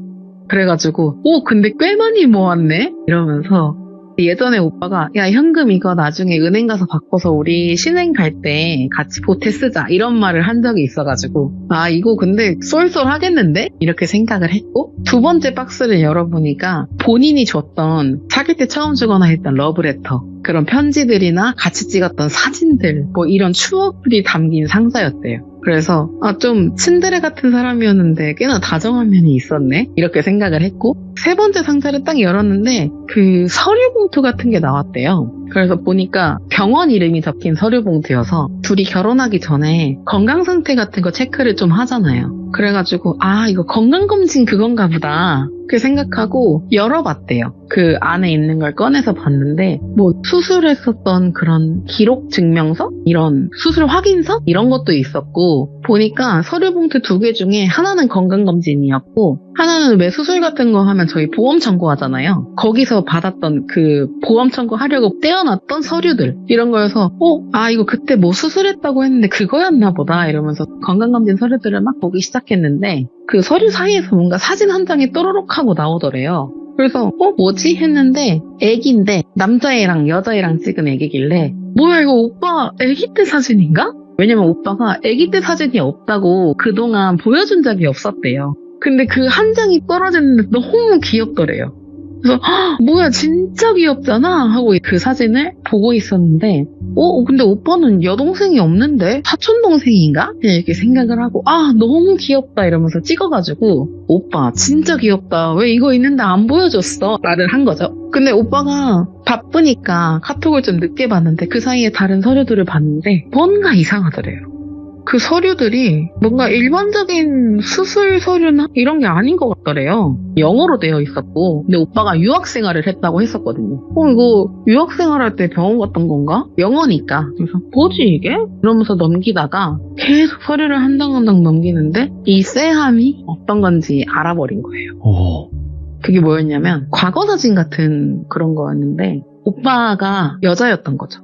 [SPEAKER 2] 그래가지고 근데 꽤 많이 모았네? 이러면서 예전에 오빠가 야 현금 이거 나중에 은행 가서 바꿔서 우리 신행 갈 때 같이 보태 쓰자 이런 말을 한 적이 있어가지고 아 이거 근데 쏠쏠하겠는데? 이렇게 생각을 했고 두 번째 박스를 열어보니까 본인이 줬던 사귈 때 처음 주거나 했던 러브레터 그런 편지들이나 같이 찍었던 사진들 뭐 이런 추억들이 담긴 상자였대요. 그래서 좀 츤데레 같은 사람이었는데 꽤나 다정한 면이 있었네 이렇게 생각을 했고 세 번째 상자를 딱 열었는데 그 서류 봉투 같은 게 나왔대요. 그래서 보니까 병원 이름이 적힌 서류 봉투여서 둘이 결혼하기 전에 건강 상태 같은 거 체크를 좀 하잖아요. 그래가지고 이거 건강검진 그건가 보다 그렇게 생각하고 열어봤대요. 그 안에 있는 걸 꺼내서 봤는데 뭐 수술했었던 그런 기록 증명서? 이런 수술 확인서? 이런 것도 있었고 보니까 서류 봉투 2개 중에 하나는 건강검진이었고 하나는 왜 수술 같은 거 하면 저희 보험 청구하잖아요. 거기서 받았던 그 보험 청구하려고 떼어놨던 서류들 이런 거여서 이거 그때 뭐 수술했다고 했는데 그거였나 보다 이러면서 건강검진 서류들을 막 보기 시작했는데 그 서류 사이에서 뭔가 사진 한 장이 또로록 하고 나오더래요. 그래서 뭐지? 했는데 애기인데 남자애랑 여자애랑 찍은 애기길래 뭐야 이거 오빠 애기 때 사진인가? 왜냐면 오빠가 애기 때 사진이 없다고 그동안 보여준 적이 없었대요. 근데 그 한 장이 떨어졌는데 너무 귀엽더래요. 그래서 뭐야 진짜 귀엽잖아 하고 그 사진을 보고 있었는데 근데 오빠는 여동생이 없는데 사촌동생인가? 이렇게 생각을 하고 너무 귀엽다 이러면서 찍어가지고 오빠 진짜 귀엽다 왜 이거 있는데 안 보여줬어? 말을 한 거죠. 근데 오빠가 바쁘니까 카톡을 좀 늦게 봤는데 그 사이에 다른 서류들을 봤는데 뭔가 이상하더래요. 그 서류들이 뭔가 일반적인 수술 서류나 이런 게 아닌 것 같더래요. 영어로 되어 있었고 근데 오빠가 유학생활을 했다고 했었거든요. 이거 유학생활할 때 병원 갔던 건가? 영어니까. 그래서 뭐지 이게? 이러면서 넘기다가 계속 서류를 한 장 한 장 넘기는데 이 쎄함이 어떤 건지 알아버린 거예요. 그게 뭐였냐면 과거 사진 같은 그런 거였는데 오빠가 여자였던 거죠.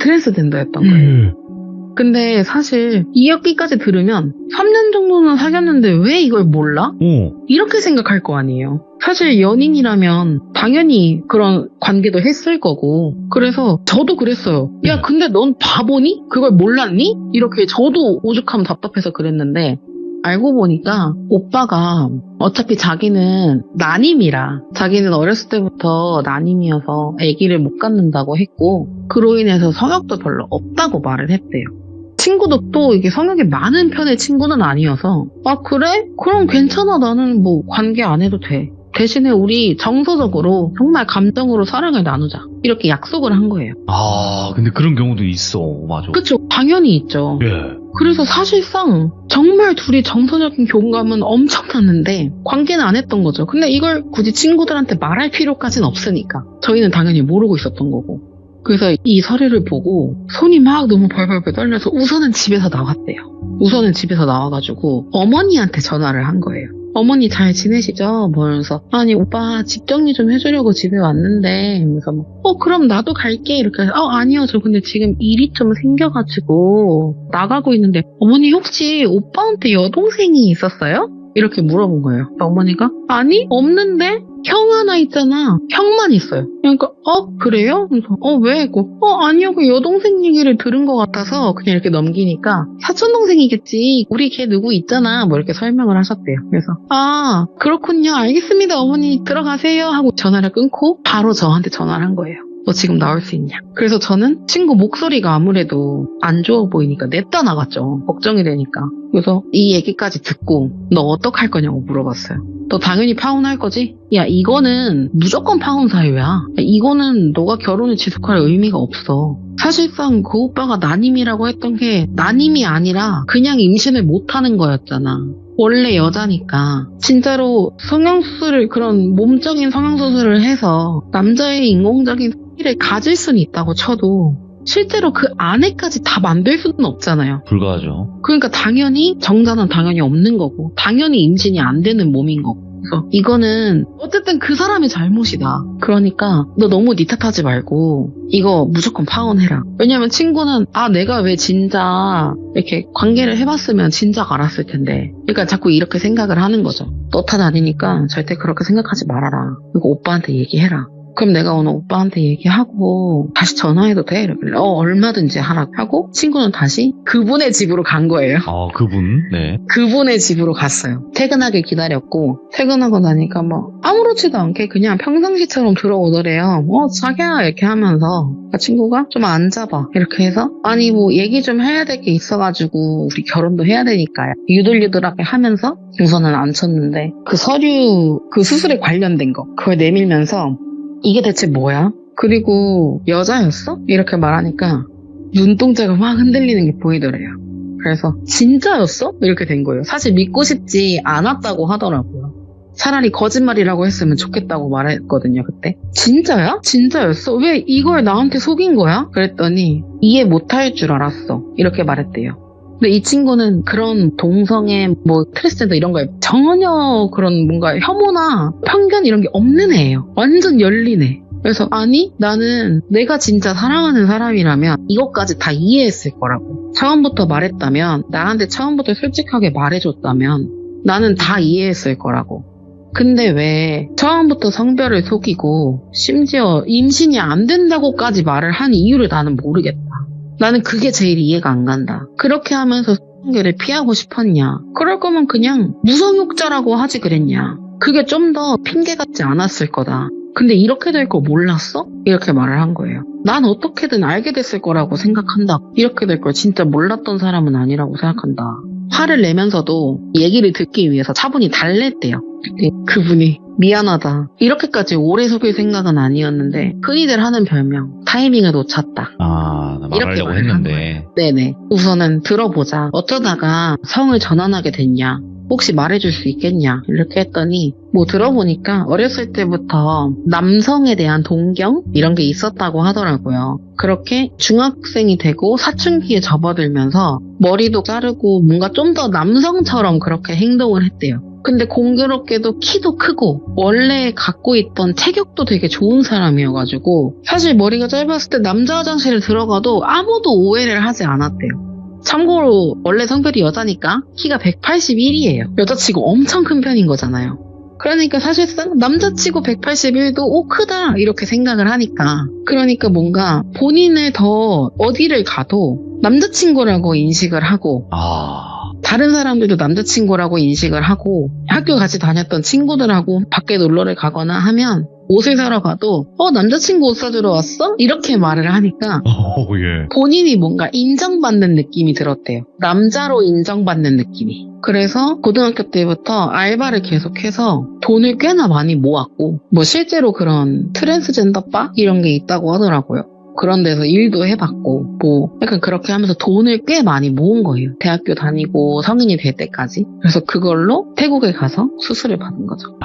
[SPEAKER 2] 트랜스젠더였던 거예요. 근데 사실 이 얘기까지 들으면 3년 정도는 사귀었는데 왜 이걸 몰라? 이렇게 생각할 거 아니에요. 사실 연인이라면 당연히 그런 관계도 했을 거고 그래서 저도 그랬어요. 야 근데 넌 바보니? 그걸 몰랐니? 이렇게 저도 오죽하면 답답해서 그랬는데 알고 보니까 오빠가 어차피 자기는 난임이라 자기는 어렸을 때부터 난임이어서 아기를 못 갖는다고 했고 그로 인해서 성욕도 별로 없다고 말을 했대요. 친구도 또 이게 성욕이 많은 편의 친구는 아니어서 아 그래? 그럼 괜찮아 나는 뭐 관계 안 해도 돼. 대신에 우리 정서적으로 정말 감정으로 사랑을 나누자 이렇게 약속을 한 거예요.
[SPEAKER 3] 아, 근데 그런 경우도 있어. 맞아.
[SPEAKER 2] 그쵸? 당연히 있죠.
[SPEAKER 3] 예.
[SPEAKER 2] 그래서 사실상 정말 둘이 정서적인 교감은 엄청났는데 관계는 안 했던 거죠. 근데 이걸 굳이 친구들한테 말할 필요까지는 없으니까 저희는 당연히 모르고 있었던 거고 그래서 이 서류를 보고 손이 막 너무 벌벌벌 떨려서 우선은 집에서 나왔대요. 우선은 집에서 나와가지고 어머니한테 전화를 한 거예요. 어머니 잘 지내시죠? 그러면서 아니 오빠 집 정리 좀 해주려고 집에 왔는데 그래서 그럼 나도 갈게 이렇게 해서 아니요 저 근데 지금 일이 좀 생겨가지고 나가고 있는데 어머니 혹시 오빠한테 여동생이 있었어요? 이렇게 물어본 거예요. 어머니가 아니 없는데 형 하나 있잖아. 형만 있어요. 그러니까 그래요? 그래서 왜? 아니요 그 여동생 얘기를 들은 것 같아서 그냥 이렇게 넘기니까 사촌동생이겠지. 우리 걔 누구 있잖아. 뭐 이렇게 설명을 하셨대요. 그래서 아 그렇군요. 알겠습니다. 어머니 들어가세요 하고 전화를 끊고 바로 저한테 전화를 한 거예요. 너 지금 나올 수 있냐? 그래서 저는 친구 목소리가 아무래도 안 좋아 보이니까 냈다 나갔죠. 걱정이 되니까. 그래서 이 얘기까지 듣고 너 어떡할 거냐고 물어봤어요. 너 당연히 파혼할 거지? 야 이거는 무조건 파혼 사유야. 이거는 너가 결혼을 지속할 의미가 없어. 사실상 그 오빠가 난임이라고 했던 게 난임이 아니라 그냥 임신을 못하는 거였잖아. 원래 여자니까 진짜로 성형수술을 그런 몸적인 성형수술을 해서 남자의 인공적인 성기를 가질 수는 있다고 쳐도 실제로 그 안에까지 다 만들 수는 없잖아요.
[SPEAKER 3] 불가하죠.
[SPEAKER 2] 그러니까 당연히 정자는 당연히 없는 거고 당연히 임신이 안 되는 몸인 거고 그래서 이거는 어쨌든 그 사람의 잘못이다. 그러니까 너 너무 니 탓하지 말고 이거 무조건 파혼해라. 왜냐면 친구는 내가 왜 진작 이렇게 관계를 해봤으면 진작 알았을 텐데 그러니까 자꾸 이렇게 생각을 하는 거죠. 너 탓 아니니까 절대 그렇게 생각하지 말아라. 이거 오빠한테 얘기해라. 그럼 내가 오늘 오빠한테 얘기하고 다시 전화해도 돼? 이러길래 얼마든지 하라고 하고 친구는 다시 그분의 집으로 간 거예요.
[SPEAKER 3] 그분? 네.
[SPEAKER 2] 그분의 집으로 갔어요. 퇴근하길 기다렸고 퇴근하고 나니까 아무렇지도 않게 그냥 평상시처럼 들어오더래요. 자기야 이렇게 하면서 친구가 좀 앉아봐 이렇게 해서 아니 얘기 좀 해야 될 게 있어가지고 우리 결혼도 해야 되니까 유들유들하게 하면서 우선은 앉혔는데 그 서류 그 수술에 관련된 거 그걸 내밀면서 이게 대체 뭐야? 그리고 여자였어? 이렇게 말하니까 눈동자가 막 흔들리는 게 보이더래요. 그래서 진짜였어? 이렇게 된 거예요. 사실 믿고 싶지 않았다고 하더라고요. 차라리 거짓말이라고 했으면 좋겠다고 말했거든요, 그때. 진짜야? 진짜였어? 왜 이걸 나한테 속인 거야? 그랬더니 이해 못할 줄 알았어. 이렇게 말했대요. 근데 이 친구는 그런 동성애, 트랜스젠더 이런 거에 전혀 그런 뭔가 혐오나 편견 이런 게 없는 애예요. 완전 열린 애. 그래서 아니 나는 내가 진짜 사랑하는 사람이라면 이것까지 다 이해했을 거라고. 처음부터 말했다면 나한테 처음부터 솔직하게 말해줬다면 나는 다 이해했을 거라고. 근데 왜 처음부터 성별을 속이고 심지어 임신이 안 된다고까지 말을 한 이유를 나는 모르겠다. 나는 그게 제일 이해가 안 간다. 그렇게 하면서 성관계를 피하고 싶었냐? 그럴 거면 그냥 무성욕자라고 하지 그랬냐? 그게 좀 더 핑계 같지 않았을 거다. 근데 이렇게 될 거 몰랐어? 이렇게 말을 한 거예요. 난 어떻게든 알게 됐을 거라고 생각한다. 이렇게 될 걸 진짜 몰랐던 사람은 아니라고 생각한다. 화를 내면서도 얘기를 듣기 위해서 차분히 달랬대요. 그분이 미안하다. 이렇게까지 오래 속일 생각은 아니었는데 흔히들 하는 별명 타이밍을 놓쳤다.
[SPEAKER 3] 나
[SPEAKER 2] 이렇게
[SPEAKER 3] 말하려고 했는데.
[SPEAKER 2] 네네. 우선은 들어보자. 어쩌다가 성을 전환하게 됐냐. 혹시 말해줄 수 있겠냐 이렇게 했더니 들어보니까 어렸을 때부터 남성에 대한 동경 이런 게 있었다고 하더라고요. 그렇게 중학생이 되고 사춘기에 접어들면서 머리도 자르고 뭔가 좀 더 남성처럼 그렇게 행동을 했대요. 근데 공교롭게도 키도 크고 원래 갖고 있던 체격도 되게 좋은 사람이어가지고 사실 머리가 짧았을 때 남자 화장실을 들어가도 아무도 오해를 하지 않았대요. 참고로 원래 성별이 여자니까 키가 181이에요. 여자치고 엄청 큰 편인 거잖아요. 그러니까 사실상 남자치고 181도 크다 이렇게 생각을 하니까, 그러니까 뭔가 본인을 더 어디를 가도 남자친구라고 인식을 하고 다른 사람들도 남자친구라고 인식을 하고, 학교 같이 다녔던 친구들하고 밖에 놀러를 가거나 하면 옷을 사러 가도 남자친구 옷 사주러 왔어? 이렇게 말을 하니까
[SPEAKER 3] 예.
[SPEAKER 2] 본인이 뭔가 인정받는 느낌이 들었대요. 남자로 인정받는 느낌이. 그래서 고등학교 때부터 알바를 계속해서 돈을 꽤나 많이 모았고, 뭐 실제로 그런 트랜스젠더 바 이런 게 있다고 하더라고요. 그런 데서 일도 해봤고, 뭐 약간 그렇게 하면서 돈을 꽤 많이 모은 거예요. 대학교 다니고 성인이 될 때까지. 그래서 그걸로 태국에 가서 수술을 받은 거죠.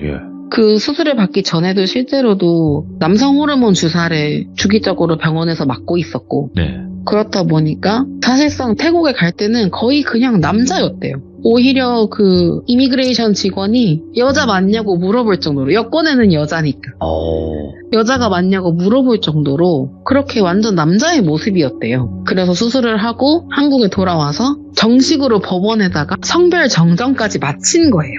[SPEAKER 3] 예.
[SPEAKER 2] 그 수술을 받기 전에도 실제로도 남성 호르몬 주사를 주기적으로 병원에서 맞고 있었고,
[SPEAKER 3] 네.
[SPEAKER 2] 그렇다 보니까 사실상 태국에 갈 때는 거의 그냥 남자였대요. 오히려 그 이미그레이션 직원이 여자 맞냐고 물어볼 정도로, 여권에는 여자니까 여자가 맞냐고 물어볼 정도로 그렇게 완전 남자의 모습이었대요. 그래서 수술을 하고 한국에 돌아와서 정식으로 법원에다가 성별 정정까지 마친 거예요.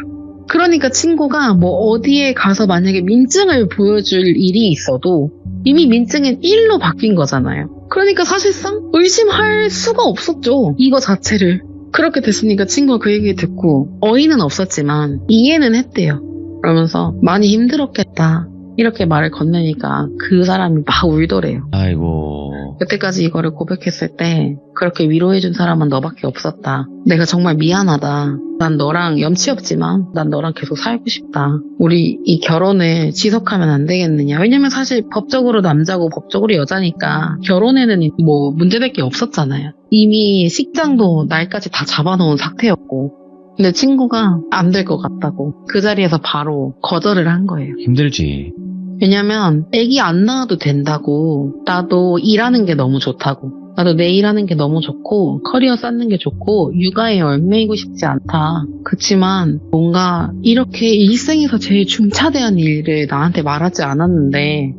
[SPEAKER 2] 그러니까 친구가 뭐 어디에 가서 만약에 민증을 보여줄 일이 있어도 이미 민증은 1로 바뀐 거잖아요. 그러니까 사실상 의심할 수가 없었죠, 이거 자체를. 그렇게 됐으니까 친구가 그 얘기 듣고 어이는 없었지만 이해는 했대요. 그러면서 많이 힘들었겠다 이렇게 말을 건네니까 그 사람이 막 울더래요.
[SPEAKER 1] 아이고.
[SPEAKER 2] 여태까지 이거를 고백했을 때 그렇게 위로해준 사람은 너밖에 없었다. 내가 정말 미안하다. 난 너랑 염치 없지만 난 너랑 계속 살고 싶다. 우리 이 결혼을 지속하면 안 되겠느냐. 왜냐면 사실 법적으로 남자고 법적으로 여자니까 결혼에는 뭐 문제될 게 없었잖아요. 이미 식장도 날까지 다 잡아놓은 상태였고. 근데 친구가 안 될 것 같다고 그 자리에서 바로 거절을 한 거예요.
[SPEAKER 1] 힘들지.
[SPEAKER 2] 왜냐면 애기 안 낳아도 된다고, 나도 일하는 게 너무 좋다고, 나도 내 일하는 게 너무 좋고 커리어 쌓는 게 좋고 육아에 얽매이고 싶지 않다. 그치만 뭔가 이렇게 일생에서 제일 중차대한 일을 나한테 말하지 않았는데,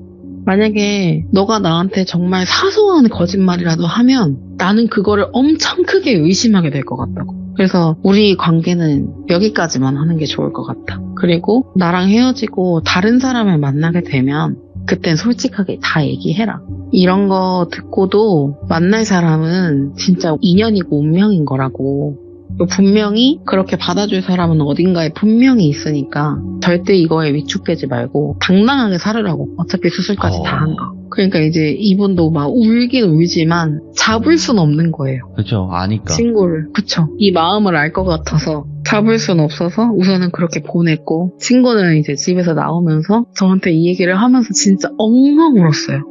[SPEAKER 2] 만약에 너가 나한테 정말 사소한 거짓말이라도 하면 나는 그거를 엄청 크게 의심하게 될 것 같다고. 그래서 우리 관계는 여기까지만 하는 게 좋을 것 같다. 그리고 나랑 헤어지고 다른 사람을 만나게 되면 그땐 솔직하게 다 얘기해라. 이런 거 듣고도 만날 사람은 진짜 인연이고 운명인 거라고. 분명히 그렇게 받아줄 사람은 어딘가에 분명히 있으니까 절대 이거에 위축되지 말고 당당하게 살으라고. 어차피 수술까지 다 한 거. 그러니까 이제 이분도 막 울긴 울지만 잡을 순 없는 거예요.
[SPEAKER 1] 그렇죠. 아니까.
[SPEAKER 2] 친구를. 그쵸. 이 마음을 알 것 같아서 잡을 순 없어서 우선은 그렇게 보냈고, 친구는 이제 집에서 나오면서 저한테 이 얘기를 하면서 진짜 엉엉 울었어요.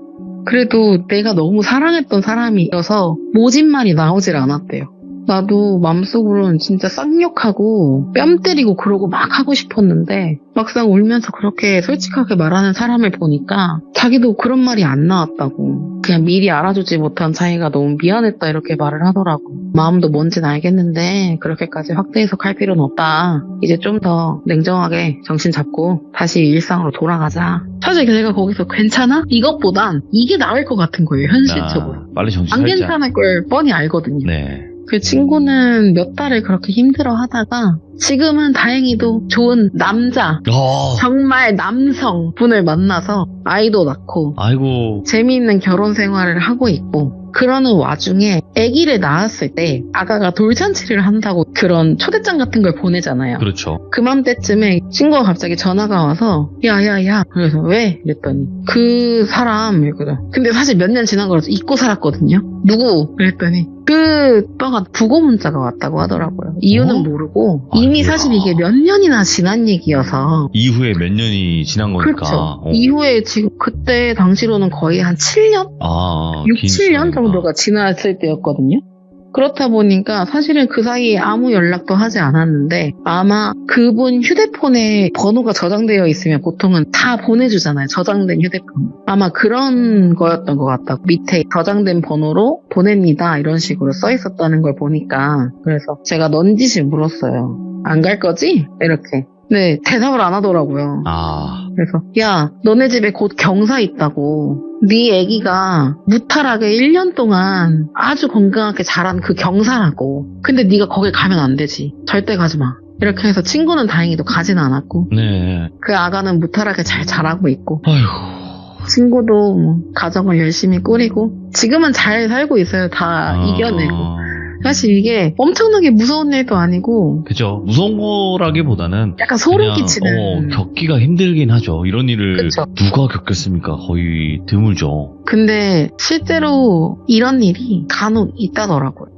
[SPEAKER 2] 그래도 내가 너무 사랑했던 사람이어서 모진 말이 나오질 않았대요. 나도 맘속으로는 진짜 쌍욕하고 뺨 때리고 그러고 막 하고 싶었는데 막상 울면서 그렇게 솔직하게 말하는 사람을 보니까 자기도 그런 말이 안 나왔다고. 그냥 미리 알아주지 못한 자기가 너무 미안했다 이렇게 말을 하더라고. 마음도 뭔진 알겠는데 그렇게까지 확대 해석할 필요는 없다. 이제 좀 더 냉정하게 정신 잡고 다시 일상으로 돌아가자. 사실 제가 거기서 괜찮아? 이것보단 이게 나을 것 같은 거예요, 현실적으로.
[SPEAKER 1] 빨리 정신
[SPEAKER 2] 안
[SPEAKER 1] 차리자.
[SPEAKER 2] 괜찮을 걸 뻔히 알거든요.
[SPEAKER 1] 네.
[SPEAKER 2] 그 친구는 몇 달을 그렇게 힘들어 하다가 지금은 다행히도 좋은 남자, 정말 남성 분을 만나서 아이도 낳고
[SPEAKER 1] 아이고.
[SPEAKER 2] 재미있는 결혼 생활을 하고 있고, 그러는 와중에 아기를 낳았을 때 아가가 돌잔치를 한다고 그런 초대장 같은 걸 보내잖아요.
[SPEAKER 1] 그렇죠.
[SPEAKER 2] 그맘때쯤에 친구가 갑자기 전화가 와서 야야야, 그래서 왜? 이랬더니 그 사람 이랬거든. 근데 사실 몇 년 지난 거라서 잊고 살았거든요. 누구? 그랬더니 그 오빠가 부고 문자가 왔다고 하더라고요. 이유는 모르고 이미
[SPEAKER 1] 아이고야.
[SPEAKER 2] 사실 이게 몇 년이나 지난 얘기여서.
[SPEAKER 1] 이후에 몇 년이 지난 거니까.
[SPEAKER 2] 그렇죠. 이후에 지금 그때 당시로는 거의 한 7년? 6,
[SPEAKER 1] 긴
[SPEAKER 2] 7년
[SPEAKER 1] 시간이구나.
[SPEAKER 2] 정도가 지났을 때였거든요. 그렇다 보니까 사실은 그 사이에 아무 연락도 하지 않았는데, 아마 그분 휴대폰에 번호가 저장되어 있으면 보통은 다 보내주잖아요, 저장된 휴대폰. 아마 그런 거였던 것 같다고. 밑에 저장된 번호로 보냅니다 이런 식으로 써 있었다는 걸 보니까. 그래서 제가 넌지시 물었어요. 안 갈 거지? 이렇게. 네, 대답을 안 하더라고요.
[SPEAKER 1] 아.
[SPEAKER 2] 그래서 야, 너네 집에 곧 경사 있다고. 네 애기가 무탈하게 1년 동안 아주 건강하게 자란 그 경사라고. 근데 네가 거기 가면 안 되지. 절대 가지 마. 이렇게 해서 친구는 다행히도 가진 않았고
[SPEAKER 1] 네.
[SPEAKER 2] 그 아가는 무탈하게 잘 자라고 있고
[SPEAKER 1] 아휴.
[SPEAKER 2] 친구도 뭐 가정을 열심히 꾸리고 지금은 잘 살고 있어요. 다 이겨내고. 사실 이게 엄청나게 무서운 일도 아니고
[SPEAKER 1] 그죠. 무서운 거라기보다는
[SPEAKER 2] 약간 소름
[SPEAKER 1] 그냥,
[SPEAKER 2] 끼치는.
[SPEAKER 1] 겪기가 힘들긴 하죠. 이런 일을
[SPEAKER 2] 그쵸.
[SPEAKER 1] 누가 겪겠습니까? 거의 드물죠.
[SPEAKER 2] 근데 실제로 이런 일이 간혹 있다더라고요.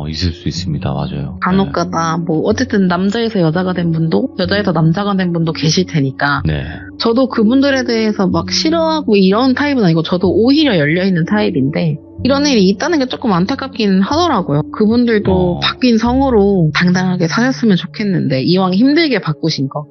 [SPEAKER 1] 있을 수 있습니다. 맞아요.
[SPEAKER 2] 간혹가다 뭐 어쨌든 남자에서 여자가 된 분도 여자에서 남자가 된 분도 계실 테니까
[SPEAKER 1] 네.
[SPEAKER 2] 저도 그분들에 대해서 막 싫어하고 이런 타입은 아니고 저도 오히려 열려있는 타입인데 이런 일이 있다는 게 조금 안타깝긴 하더라고요. 그분들도 바뀐 성으로 당당하게 사셨으면 좋겠는데 이왕 힘들게 바꾸신 거.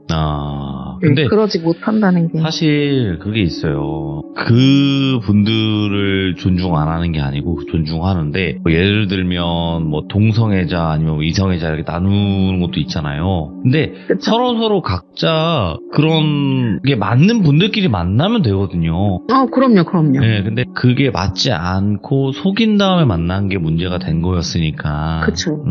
[SPEAKER 1] 근데
[SPEAKER 2] 그러지 못한다는 게.
[SPEAKER 1] 사실 그게 있어요. 그 분들을 존중 안 하는 게 아니고 존중하는데 뭐 예를 들면 뭐 동성애자 아니면 뭐 이성애자 이렇게 나누는 것도 있잖아요. 근데
[SPEAKER 2] 그쵸?
[SPEAKER 1] 서로 각자 그런 게 맞는 분들끼리 만나면 되거든요.
[SPEAKER 2] 그럼요.
[SPEAKER 1] 네, 근데 그게 맞지 않고 속인 다음에 만난 게 문제가 된 거였으니까.
[SPEAKER 2] 그쵸.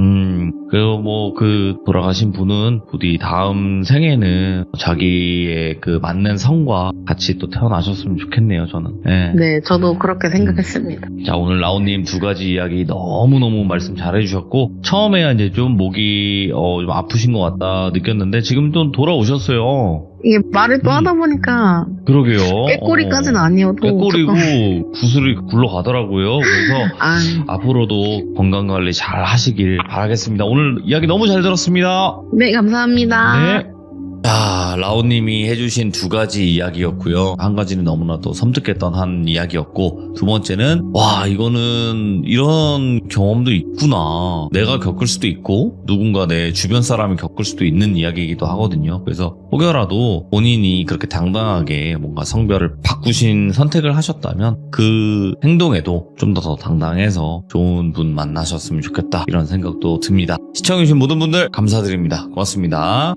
[SPEAKER 1] 그리고 뭐 그 돌아가신 분은 부디 다음 생에는 자기의 그 맞는 성과 같이 또 태어나셨으면 좋겠네요, 저는. 네.
[SPEAKER 2] 네, 저도 그렇게 생각했습니다.
[SPEAKER 1] 자, 오늘 라온님 두 가지 이야기 너무너무 말씀 잘해주셨고, 처음에야 이제 좀 목이, 좀 아프신 것 같다 느꼈는데, 지금 좀 돌아오셨어요.
[SPEAKER 2] 이게 말을 또 하다 보니까
[SPEAKER 1] 그러게요.
[SPEAKER 2] 꾀꼬리까지는 아니어도
[SPEAKER 1] 꾀꼬리고
[SPEAKER 2] 조금.
[SPEAKER 1] 구슬이 굴러가더라고요. 그래서
[SPEAKER 2] 아유.
[SPEAKER 1] 앞으로도 건강관리 잘 하시길 바라겠습니다. 오늘 이야기 너무 잘 들었습니다.
[SPEAKER 2] 네, 감사합니다.
[SPEAKER 1] 네. 자, 라온님이 해주신 두 가지 이야기였고요. 한 가지는 너무나도 섬뜩했던 한 이야기였고, 두 번째는 와, 이거는 이런 경험도 있구나. 내가 겪을 수도 있고 누군가 내 주변 사람이 겪을 수도 있는 이야기이기도 하거든요. 그래서 혹여라도 본인이 그렇게 당당하게 뭔가 성별을 바꾸신 선택을 하셨다면 그 행동에도 좀 더 당당해서 좋은 분 만나셨으면 좋겠다, 이런 생각도 듭니다. 시청해주신 모든 분들 감사드립니다. 고맙습니다.